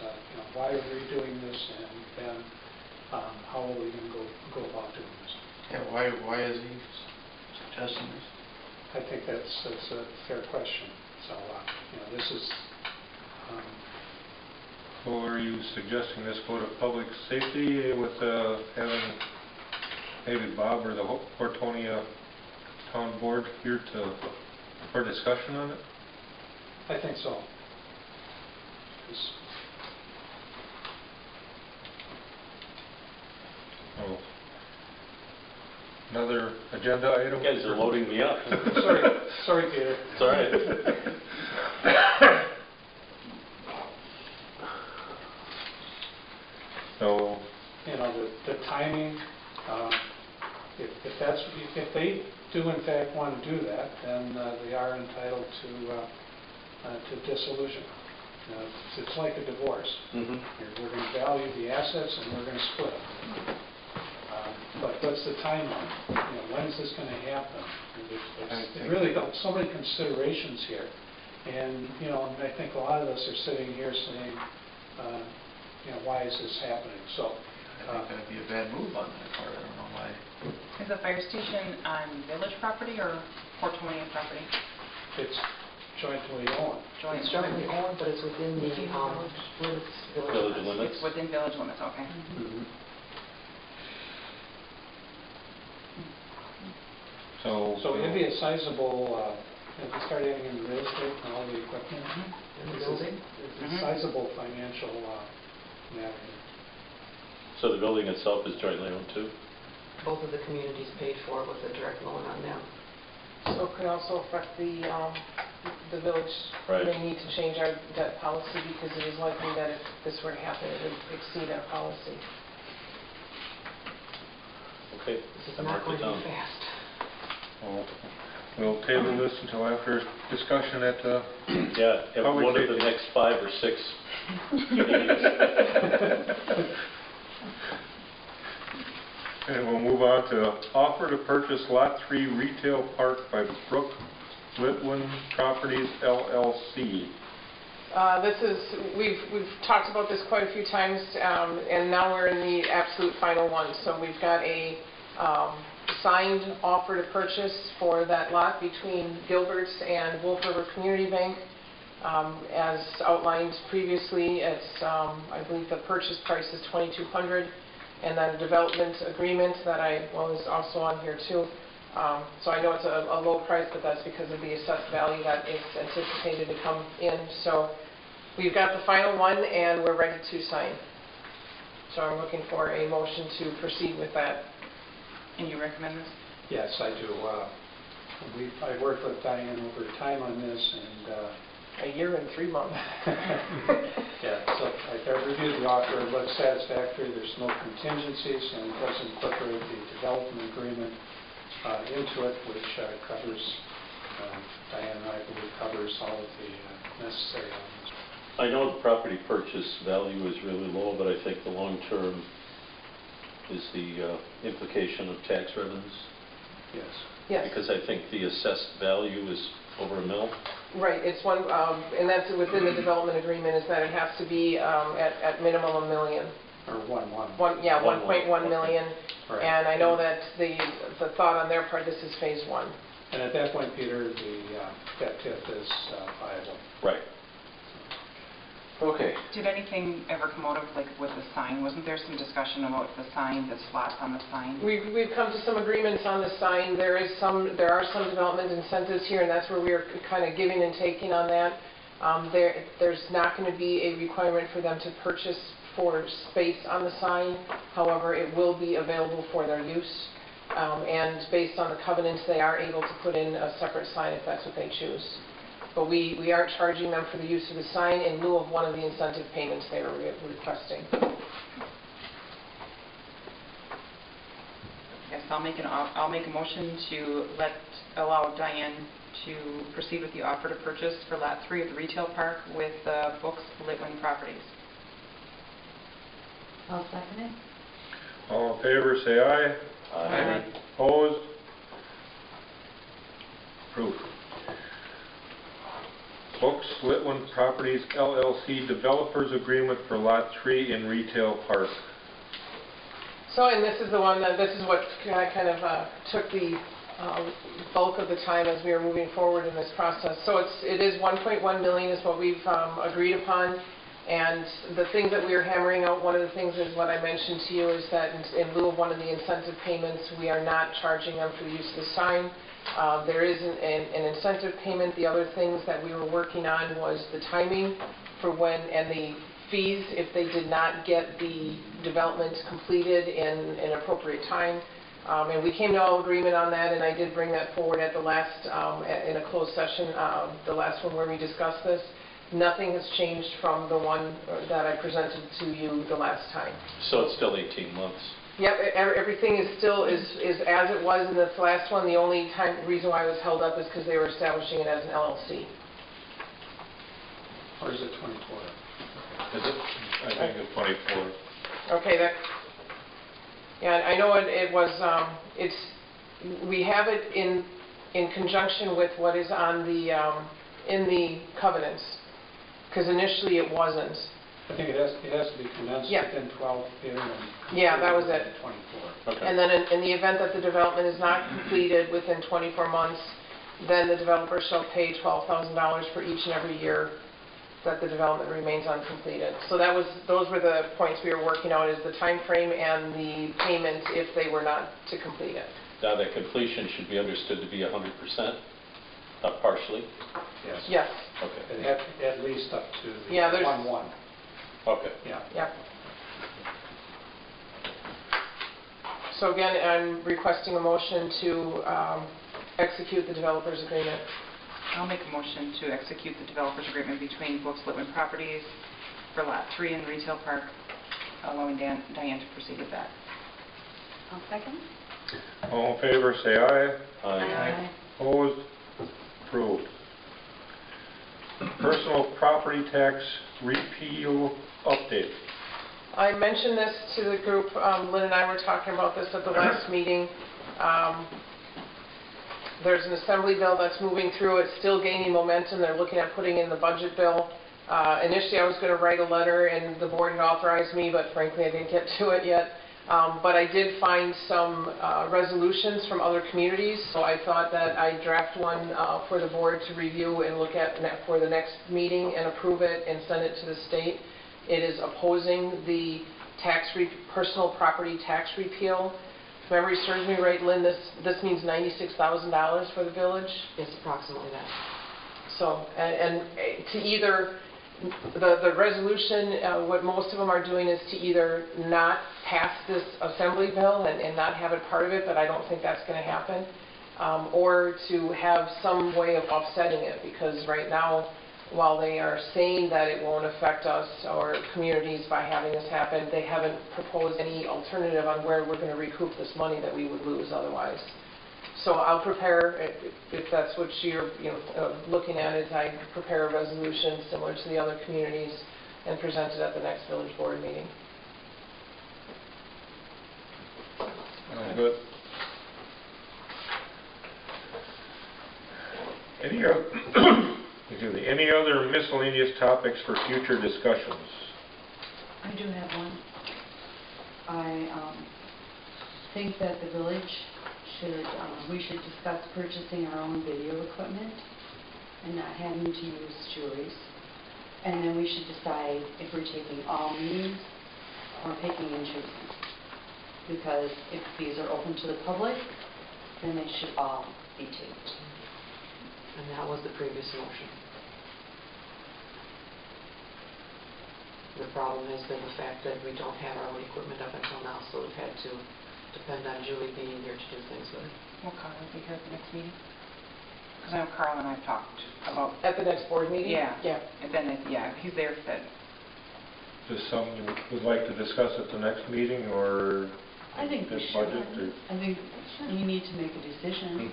Speaker 6: why are we doing this, and then how are we going to go about doing this?
Speaker 7: Yeah, why is he suggesting this?
Speaker 6: I think that's a fair question. So this is.
Speaker 1: So are you suggesting this go to public safety with having maybe Bob or the Hortonia Town Board here for discussion on it?
Speaker 6: I think so.
Speaker 1: Oh. Another agenda item?
Speaker 5: You guys are loading me up.
Speaker 6: Sorry, Peter.
Speaker 5: It's all right.
Speaker 1: So,
Speaker 6: the timing, if they do in fact want to do that, then they are entitled to dissolution. It's like a divorce.
Speaker 5: Mm-hmm.
Speaker 6: We're going to value the assets and we're going to split them. But what's the timeline? When is this going to happen? It really got so many considerations here. And, I think a lot of us are sitting here saying, why is this happening? So
Speaker 7: I think that'd be a bad move on their part. I don't know why.
Speaker 2: Is the fire station on village property or Hortonia property?
Speaker 6: it's jointly owned.
Speaker 3: It's jointly owned, but it's within the,
Speaker 5: Village limits.
Speaker 2: It's within village limits, okay.
Speaker 5: Mm-hmm.
Speaker 6: So it'd be a sizable If you start adding in real estate and all the equipment.
Speaker 3: And the
Speaker 6: this is-
Speaker 3: building.
Speaker 6: It's a sizable financial matter.
Speaker 5: So the building itself is jointly owned too?
Speaker 3: Both of the communities paid for it with a direct loan on them.
Speaker 10: So it could also affect the village.
Speaker 5: Right.
Speaker 10: May need to change our debt policy because it is likely that if this were to happen, it would exceed our policy.
Speaker 5: Okay.
Speaker 3: This is
Speaker 5: I
Speaker 3: not
Speaker 5: marked
Speaker 3: going
Speaker 5: it
Speaker 3: to be
Speaker 5: down.
Speaker 3: fast.
Speaker 1: Well, we'll table this until after discussion at the
Speaker 5: Yeah, at
Speaker 1: Public
Speaker 5: one of the
Speaker 1: safety.
Speaker 5: next 5 or 6 meetings.
Speaker 1: And we'll move on to offer to purchase Lot 3 Retail Park by Brook Litwin Properties LLC.
Speaker 10: We've talked about this quite a few times, and now we're in the absolute final one. So we've got a signed offer to purchase for that lot between Gilbert's and Wolf River Community Bank. As outlined previously, it's, I believe the purchase price is $2,200, and then a development agreement that is also on here too. So I know it's a low price, but that's because of the assessed value that is anticipated to come in. So we've got the final one, and we're ready to sign. So I'm looking for a motion to proceed with that.
Speaker 2: And you recommend this?
Speaker 6: Yes, I do. I worked with Diane over time on this, and
Speaker 10: A year and 3 months.
Speaker 6: yeah, so I've reviewed the offer. It looks satisfactory. There's no contingencies, and it does incorporate the development agreement into it, which covers, Diane and I believe covers all of the necessary elements.
Speaker 5: I know the property purchase value is really low, but I think the long term is the implication of tax revenues.
Speaker 6: Yes.
Speaker 10: Yes.
Speaker 5: Because I think the assessed value is over $1 million.
Speaker 10: Right, it's one, and that's within the development agreement, is that it has to be at minimum $1 million.
Speaker 6: Or 1.1.
Speaker 10: 1.1 million.
Speaker 6: Right.
Speaker 10: And I know that the thought on their part, this is phase 1.
Speaker 6: And at that point, Peter, that TIF is viable.
Speaker 5: Right. Okay.
Speaker 2: Did anything ever come out of, like, with the sign? Wasn't there some discussion about the sign, the slots on the sign?
Speaker 10: We've come to some agreements on the sign. There are some development incentives here, and that's where we are kind of giving and taking on that. There's not going to be a requirement for them to purchase for space on the sign. However, it will be available for their use. And based on the covenants, they are able to put in a separate sign if that's what they choose. But we aren't charging them for the use of the sign in lieu of one of the incentive payments they were requesting.
Speaker 2: Yes, I'll make a motion to allow Diane to proceed with the offer to purchase for Lot 3 of the retail park with Brooks Litwin Properties.
Speaker 8: I'll second it.
Speaker 1: All in favor, say aye.
Speaker 2: Aye.
Speaker 1: Opposed? Approved. Brooks Litwin Properties LLC Developers Agreement for Lot 3 in Retail Park.
Speaker 10: So, and this is the one this is what kind of took the bulk of the time as we were moving forward in this process. So it is 1.1 million is what we've agreed upon. And the things that we are hammering out, one of the things is what I mentioned to you, is that in lieu of one of the incentive payments, we are not charging them for the use of the sign. There is an incentive payment. The other things that we were working on was the timing for when, and the fees if they did not get the development completed in an appropriate time. And we came to all agreement on that, and I did bring that forward at the last, in a closed session, the last one where we discussed this. Nothing has changed from the one that I presented to you the last time.
Speaker 5: So it's still 18 months.
Speaker 10: Yep, everything is still as it was in this last one. The only reason why it was held up is because they were establishing it as an LLC.
Speaker 6: Or is it 24?
Speaker 1: Is it? I think it's 24.
Speaker 10: Okay, yeah, I know it was, we have it in conjunction with what is on the, in the covenants, because initially it wasn't.
Speaker 6: I think it has to be commenced within 12 years.
Speaker 10: Yeah, that was it.
Speaker 6: 24.
Speaker 5: Okay.
Speaker 10: And then in the event that the development is not completed within 24 months, then the developer shall pay $12,000 for each and every year that the development remains uncompleted. So those were the points we were working out, is the time frame and the payment if they were not to complete it.
Speaker 5: Now, that completion should be understood to be 100% Partially?
Speaker 6: Yes.
Speaker 10: Yes,
Speaker 5: Okay.
Speaker 6: And at least up to the
Speaker 10: Yeah, there's-
Speaker 6: 1/1.
Speaker 5: Okay.
Speaker 6: Yeah.
Speaker 10: yep. So again, I'm requesting a motion to execute the developer's agreement.
Speaker 2: I'll make a motion to execute the developer's agreement between Brooks Littman Properties for Lot 3 in the retail park, allowing Diane to proceed with that.
Speaker 8: I'll second.
Speaker 1: All in favor, say aye.
Speaker 8: Aye.
Speaker 1: Opposed? Approved. Personal property tax repeal update.
Speaker 10: I mentioned this to the group, Lynn and I were talking about this at the last meeting. There's an assembly bill that's moving through, it's still gaining momentum, they're looking at putting in the budget bill. Initially, I was going to write a letter and the board had authorized me, but frankly, I didn't get to it yet. But I did find some resolutions from other communities, so I thought that I'd draft one for the board to review and look at for the next meeting and approve it and send it to the state. It is opposing the personal property tax repeal. If memory serves me right, Lynn, this means $96,000 for the village.
Speaker 3: It's approximately that.
Speaker 10: So, and to either, the resolution, what most of them are doing is to either not pass this assembly bill and not have it part of it, but I don't think that's going to happen, or to have some way of offsetting it, because right now, while they are saying that it won't affect us or communities by having this happen, they haven't proposed any alternative on where we're going to recoup this money that we would lose otherwise. So I'll prepare, if that's what you're looking at, is I prepare a resolution similar to the other communities and present it at the next village board meeting.
Speaker 1: Good. Any other miscellaneous topics for future discussions?
Speaker 8: I do have one. I think that the village we should discuss purchasing our own video equipment and not having to use juries. And then we should decide if we're taking all meetings or picking and choosing. Because if these are open to the public, then they should all be taped.
Speaker 3: And that was the previous motion. The problem has been the fact that we don't have our own equipment up until now, so we've had to depend on Julie being here to do things with it.
Speaker 2: Will Carl be here at the next meeting? Because I know Carl and I have talked about...
Speaker 10: At the next board meeting?
Speaker 2: Yeah.
Speaker 10: Yeah.
Speaker 2: And then, he's there then.
Speaker 1: Is this something you would like to discuss at the next meeting, or
Speaker 8: I think we
Speaker 1: this
Speaker 8: should.
Speaker 1: budget? Or?
Speaker 8: I think we need to make a decision.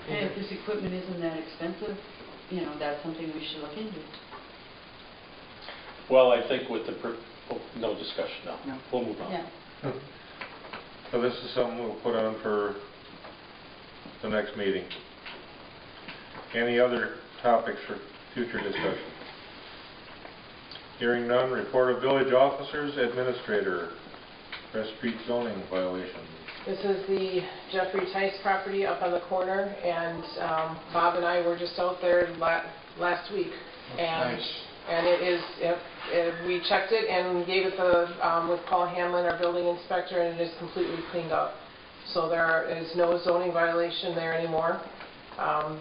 Speaker 8: And if this equipment isn't that expensive, that's something we should look into.
Speaker 5: Well, I think with no discussion now.
Speaker 2: No.
Speaker 5: We'll move on.
Speaker 8: Yeah.
Speaker 1: So this is something we'll put on for the next meeting. Any other topics for future discussion? Hearing none, report of village officers, administrator, Crest Street zoning violation.
Speaker 10: This is the Jeffrey Tice property up on the corner, and Bob and I were just out there last week. And
Speaker 1: Nice.
Speaker 10: And it is, we checked it and gave it with Paul Hanlon, our building inspector, and it is completely cleaned up. So there is no zoning violation there anymore.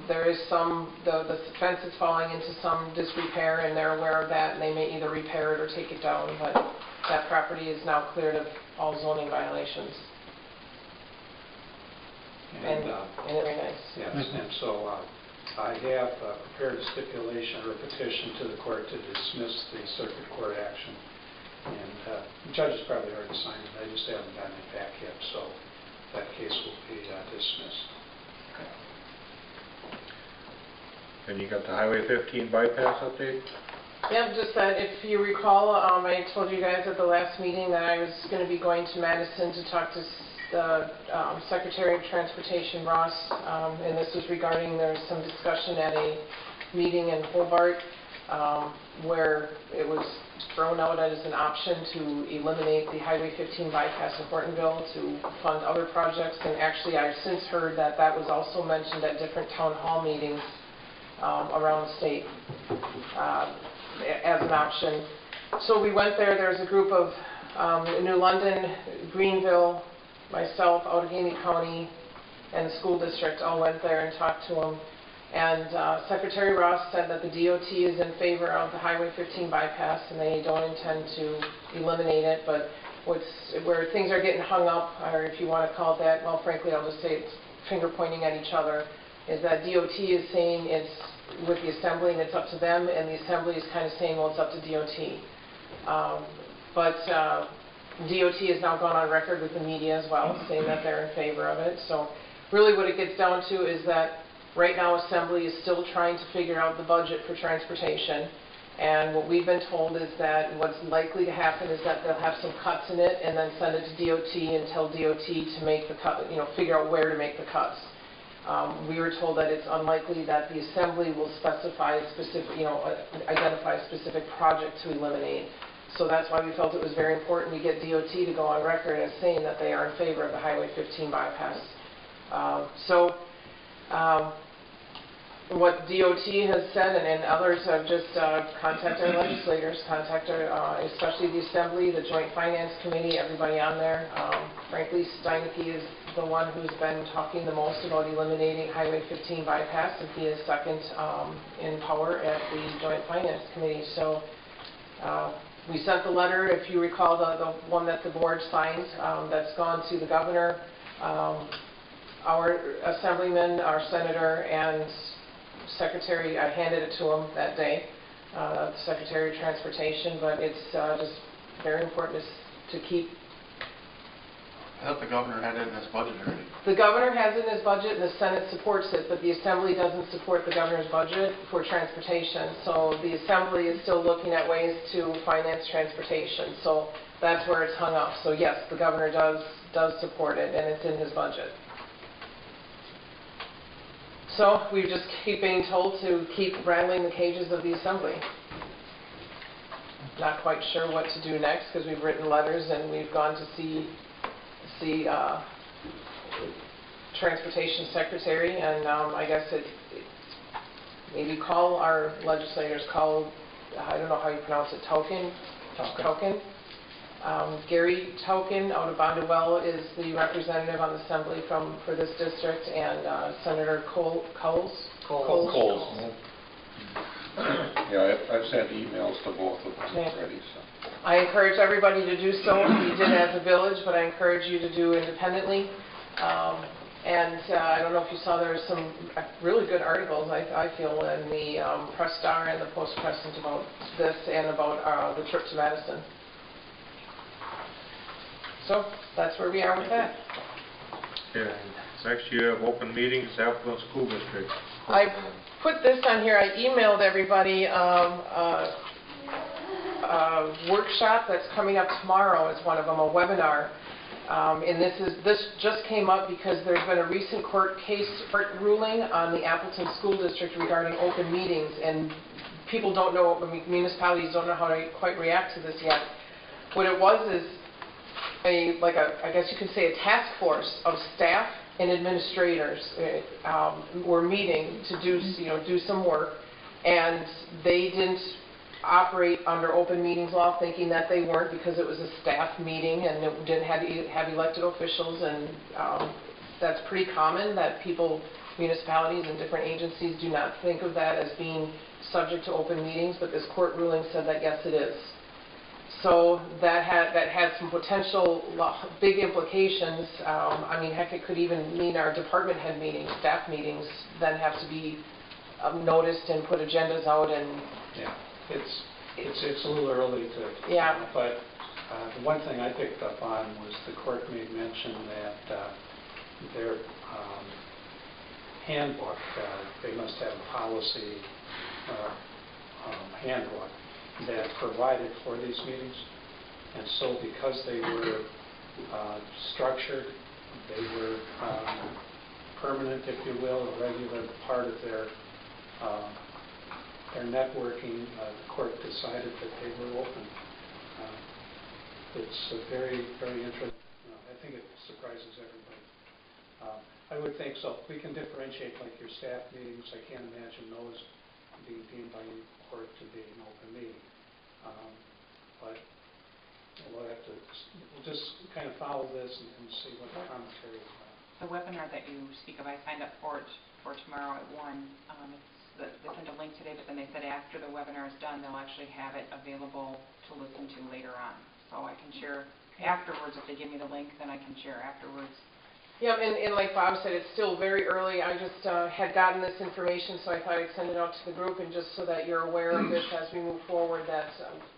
Speaker 10: There is the fence is falling into some disrepair, and they're aware of that, and they may either repair it or take it down, but that property is now cleared of all zoning violations. And it's very nice.
Speaker 6: Yes, and so I have prepared a stipulation or a petition to the court to dismiss the circuit court action. And the judge has probably already signed it. I just haven't gotten it back yet, so that case will be dismissed.
Speaker 1: And you got the Highway 15 bypass update?
Speaker 10: Yep, just that if you recall, I told you guys at the last meeting that I was going to be going to Madison to talk to the Secretary of Transportation, Ross, and this was regarding, there was some discussion at a meeting in Hobart where it was thrown out as an option to eliminate the Highway 15 bypass in Hortonville to fund other projects, and actually I've since heard that that was also mentioned at different town hall meetings around the state as an option. So we went there. There's a group of New London, Greenville, myself, Outagamie County, and the school district all went there and talked to them. And Secretary Ross said that the DOT is in favor of the Highway 15 bypass, and they don't intend to eliminate it, but where things are getting hung up, or if you want to call it that, well, frankly, I'll just say it's finger pointing at each other, is that DOT is saying it's with the Assembly and it's up to them, and the Assembly is kind of saying, well, it's up to DOT. But DOT has now gone on record with the media as well, saying that they're in favor of it. So really what it gets down to is that right now Assembly is still trying to figure out the budget for transportation. And what we've been told is that what's likely to happen is that they'll have some cuts in it and then send it to DOT and tell DOT to make the cut, figure out where to make the cuts. We were told that it's unlikely that the Assembly will specify a specific, identify a specific project to eliminate. So that's why we felt it was very important to get DOT to go on record as saying that they are in favor of the Highway 15 bypass. What DOT has said, and others have just contacted our legislators, especially the Assembly, the Joint Finance Committee, everybody on there. Frankly, Steinke is the one who's been talking the most about eliminating Highway 15 bypass, and he is second in power at the Joint Finance Committee. So we sent the letter, if you recall, the one that the board signed, that's gone to the governor, our assemblyman, our senator, and secretary. I handed it to him that day, Secretary of Transportation, but it's just very important to keep.
Speaker 4: I thought the governor had it in his budget already.
Speaker 10: The governor has it in his budget, and the Senate supports it, but the Assembly doesn't support the governor's budget for transportation. So the Assembly is still looking at ways to finance transportation. So that's where it's hung up. So yes, the governor does support it, and it's in his budget. So we just keep being told to keep rattling the cages of the Assembly. Not quite sure what to do next, because we've written letters and we've gone to see Transportation Secretary, and I guess maybe call our legislators, I don't know how you pronounce it, Token. Gary Token out of Bondwell is the representative on the Assembly for this district, and Senator Coles.
Speaker 11: Yeah, I've sent emails to both of them already. So.
Speaker 10: I encourage everybody to do so. We did as a village, but I encourage you to do independently. I don't know if you saw, there were some really good articles, I feel, in the Press Star and the Post-Crescent about this and about the trip to Madison. So that's where we are with that.
Speaker 1: Yeah. Next you have open meetings, Appleton School District.
Speaker 10: I put this on here. I emailed everybody a workshop that's coming up tomorrow is one of them, a webinar. And this just came up because there's been a recent court ruling on the Appleton School District regarding open meetings, and people don't know, municipalities don't know how to quite react to this yet. What it was is I guess you could say a task force of staff and administrators were meeting to do some work, and they didn't operate under open meetings law, thinking that they weren't, because it was a staff meeting and it didn't have elected officials, and that's pretty common that municipalities and different agencies do not think of that as being subject to open meetings, but this court ruling said that yes, it is. So that had some potential big implications. Heck, it could even mean our department head meetings, staff meetings, then have to be noticed and put agendas out. And
Speaker 6: yeah, it's a little early to.
Speaker 10: Yeah.
Speaker 6: But the one thing I picked up on was the court made mention that their handbook, they must have a policy handbook that provided for these meetings, and so because they were structured, they were permanent, if you will, a regular part of their networking, the court decided that they were open. It's very, very interesting. I think it surprises everybody. I would think so. We can differentiate like your staff meetings. I can't imagine those being deemed by any court to be an open meeting. But we'll just kind of follow this and see what the commentary is about.
Speaker 2: The webinar that you speak of, I signed up for it for tomorrow at 1. They sent a link today, but then they said after the webinar is done, they'll actually have it available to listen to later on. So I can share afterwards. If they give me the link, then I can share afterwards.
Speaker 10: Yeah, and like Bob said, it's still very early. I just had gotten this information, so I thought I'd send it out to the group, and just so that you're aware of this as we move forward, that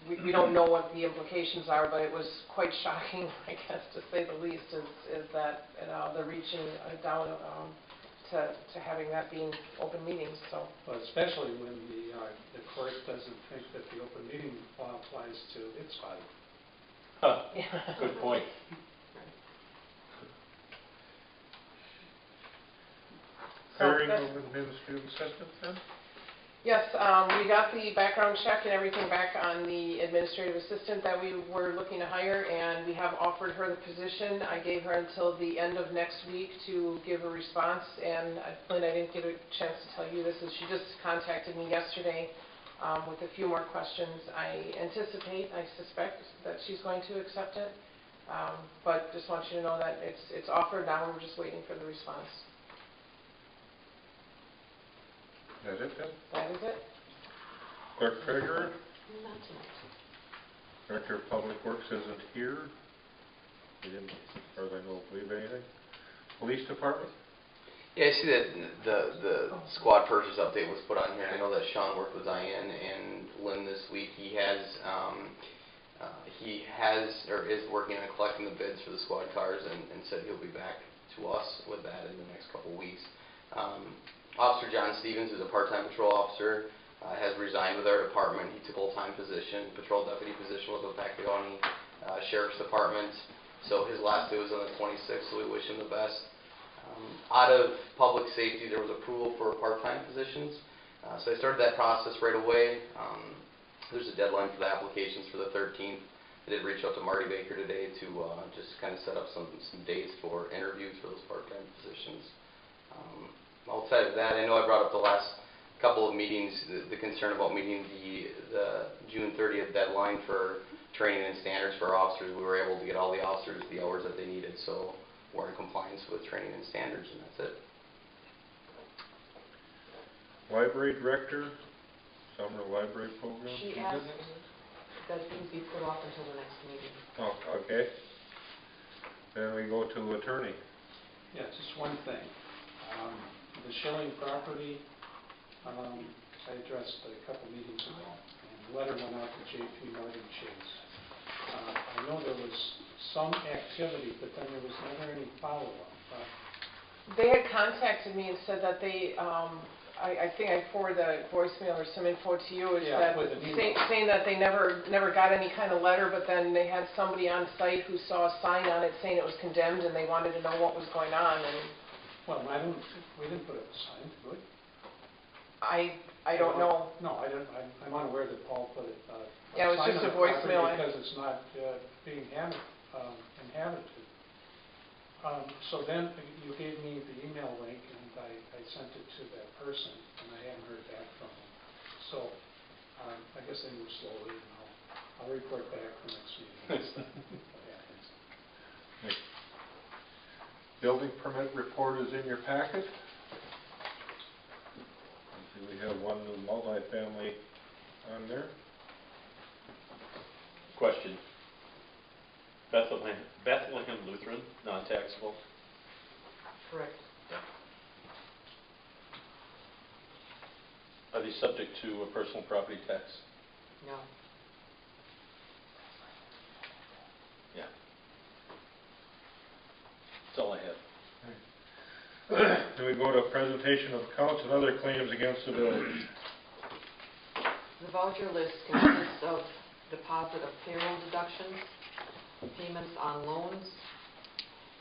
Speaker 10: we don't know what the implications are, but it was quite shocking, I guess, to say the least, is that the reaching down to having that being open meetings, so.
Speaker 6: Well, especially when the court doesn't think that the open meeting law applies to its body.
Speaker 5: Huh,
Speaker 10: Yeah.
Speaker 5: good point.
Speaker 1: Hiring
Speaker 10: that's-
Speaker 1: of administrative assistant then?
Speaker 10: Yes, we got the background check and everything back on the administrative assistant that we were looking to hire, and we have offered her the position. I gave her until the end of next week to give a response, and Lynn, I didn't get a chance to tell you this, is she just contacted me yesterday with a few more questions. I suspect that she's going to accept it, but just want you to know that it's offered now, we're just waiting for the response.
Speaker 1: That it then?
Speaker 10: That is it.
Speaker 1: Clerk treasurer?
Speaker 3: Not tonight.
Speaker 1: Director of Public Works isn't here. He didn't, as far as I know, believe anything. Police department?
Speaker 7: Yeah, I see that the squad purchase update was put on here. I know that Sean worked with Diane and Lynn this week. He has or is working on collecting the bids for the squad cars, and said he'll be back to us with that in the next couple of weeks. Officer John Stevens, who's a part-time patrol officer, has resigned with our department. He took a full-time position, patrol deputy position with the Pack County Sheriff's Department. So his last day was on the 26th, so we wish him the best. Out of public safety, there was approval for part-time positions. So I started that process right away. There's a deadline for the applications for the 13th. I did reach out to Marty Baker today to just kind of set up some dates for interviews for those part-time positions. Outside of that, I know I brought up the last couple of meetings, the concern about meeting the June 30th deadline for training and standards for our officers. We were able to get all the officers the hours that they needed, so we're in compliance with training and standards, and that's it.
Speaker 1: Library director, summer library program?
Speaker 3: She asked that things be put off until the next meeting.
Speaker 1: Oh, okay. Then we go to attorney.
Speaker 6: Yeah, just one thing. The Schilling property, I addressed a couple meetings ago, and the letter went out to J.P. Morgan Chase. I know there was some activity, but then there was never any follow-up.
Speaker 10: They had contacted me and said that they, I think I forwarded the voicemail or some info to you, is
Speaker 6: Yeah,
Speaker 10: that
Speaker 6: with an email.
Speaker 10: saying that they never got any kind of letter, but then they had somebody on site who saw a sign on it saying it was condemned, and they wanted to know what was going on, and
Speaker 6: Well, we didn't put up a sign, did we?
Speaker 10: I don't know.
Speaker 6: No, I'm unaware that Paul put it,
Speaker 10: Yeah, it was
Speaker 6: sign
Speaker 10: just
Speaker 6: on
Speaker 10: a
Speaker 6: the property
Speaker 10: voicemail.
Speaker 6: because it's not being inhabited. So then you gave me the email link, and I sent it to that person, and I haven't heard back from them. So I guess they move slowly, and I'll report back for next meeting. What happens.
Speaker 1: Building permit report is in your packet. We have one new multifamily on there.
Speaker 5: Question. Bethlehem Lutheran, non-taxable.
Speaker 3: Correct.
Speaker 5: Are they subject to a personal property tax?
Speaker 3: No.
Speaker 5: Yeah. That's all I have.
Speaker 1: Then we go to presentation of accounts and other claims against the village.
Speaker 3: The voucher list consists of deposit of payroll deductions, payments on loans,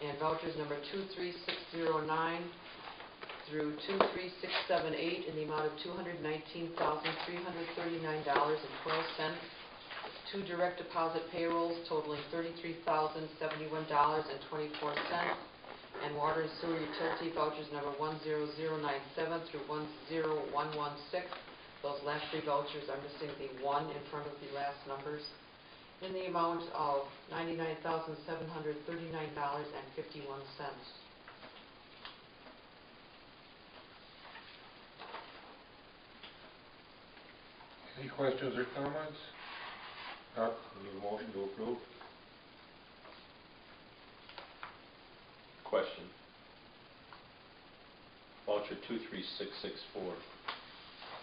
Speaker 3: and vouchers number 23609 through 23678 in the amount of $219,339.12. Two direct deposit payrolls totaling $33,071.24, and water and sewer utility vouchers number 10097 through 10116. Those last three vouchers are missing the 1 in front of the last numbers, in the amount of $99,739.51.
Speaker 1: Any questions or comments? Not, need a motion to approve?
Speaker 5: Question. Voucher 23664,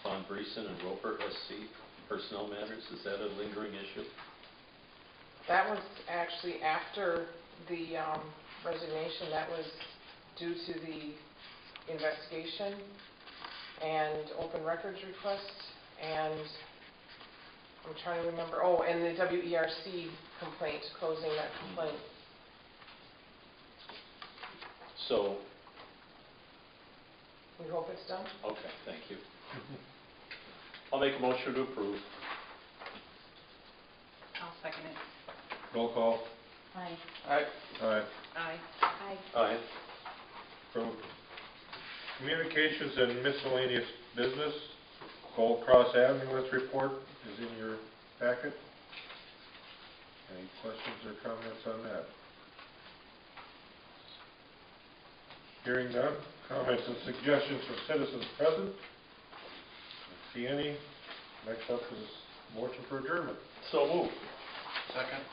Speaker 5: Von Briesen and Roper, SC, personnel matters, is that a lingering issue?
Speaker 10: That was actually after the resignation. That was due to the investigation and open records request, and I'm trying to remember, and the WERC complaint, closing that complaint.
Speaker 5: So,
Speaker 10: We hope it's done.
Speaker 5: okay, thank you. I'll make a motion to approve.
Speaker 2: I'll second it.
Speaker 1: Roll call.
Speaker 8: Aye.
Speaker 11: Aye.
Speaker 1: Aye.
Speaker 2: Aye.
Speaker 8: Aye.
Speaker 5: Aye.
Speaker 1: Approved. Communications and miscellaneous business, Gold Cross ambulance report is in your packet. Any questions or comments on that? Hearing none, comments and suggestions from citizens present? Don't see any. Next up is motion for adjournment.
Speaker 5: So moved.
Speaker 11: Second.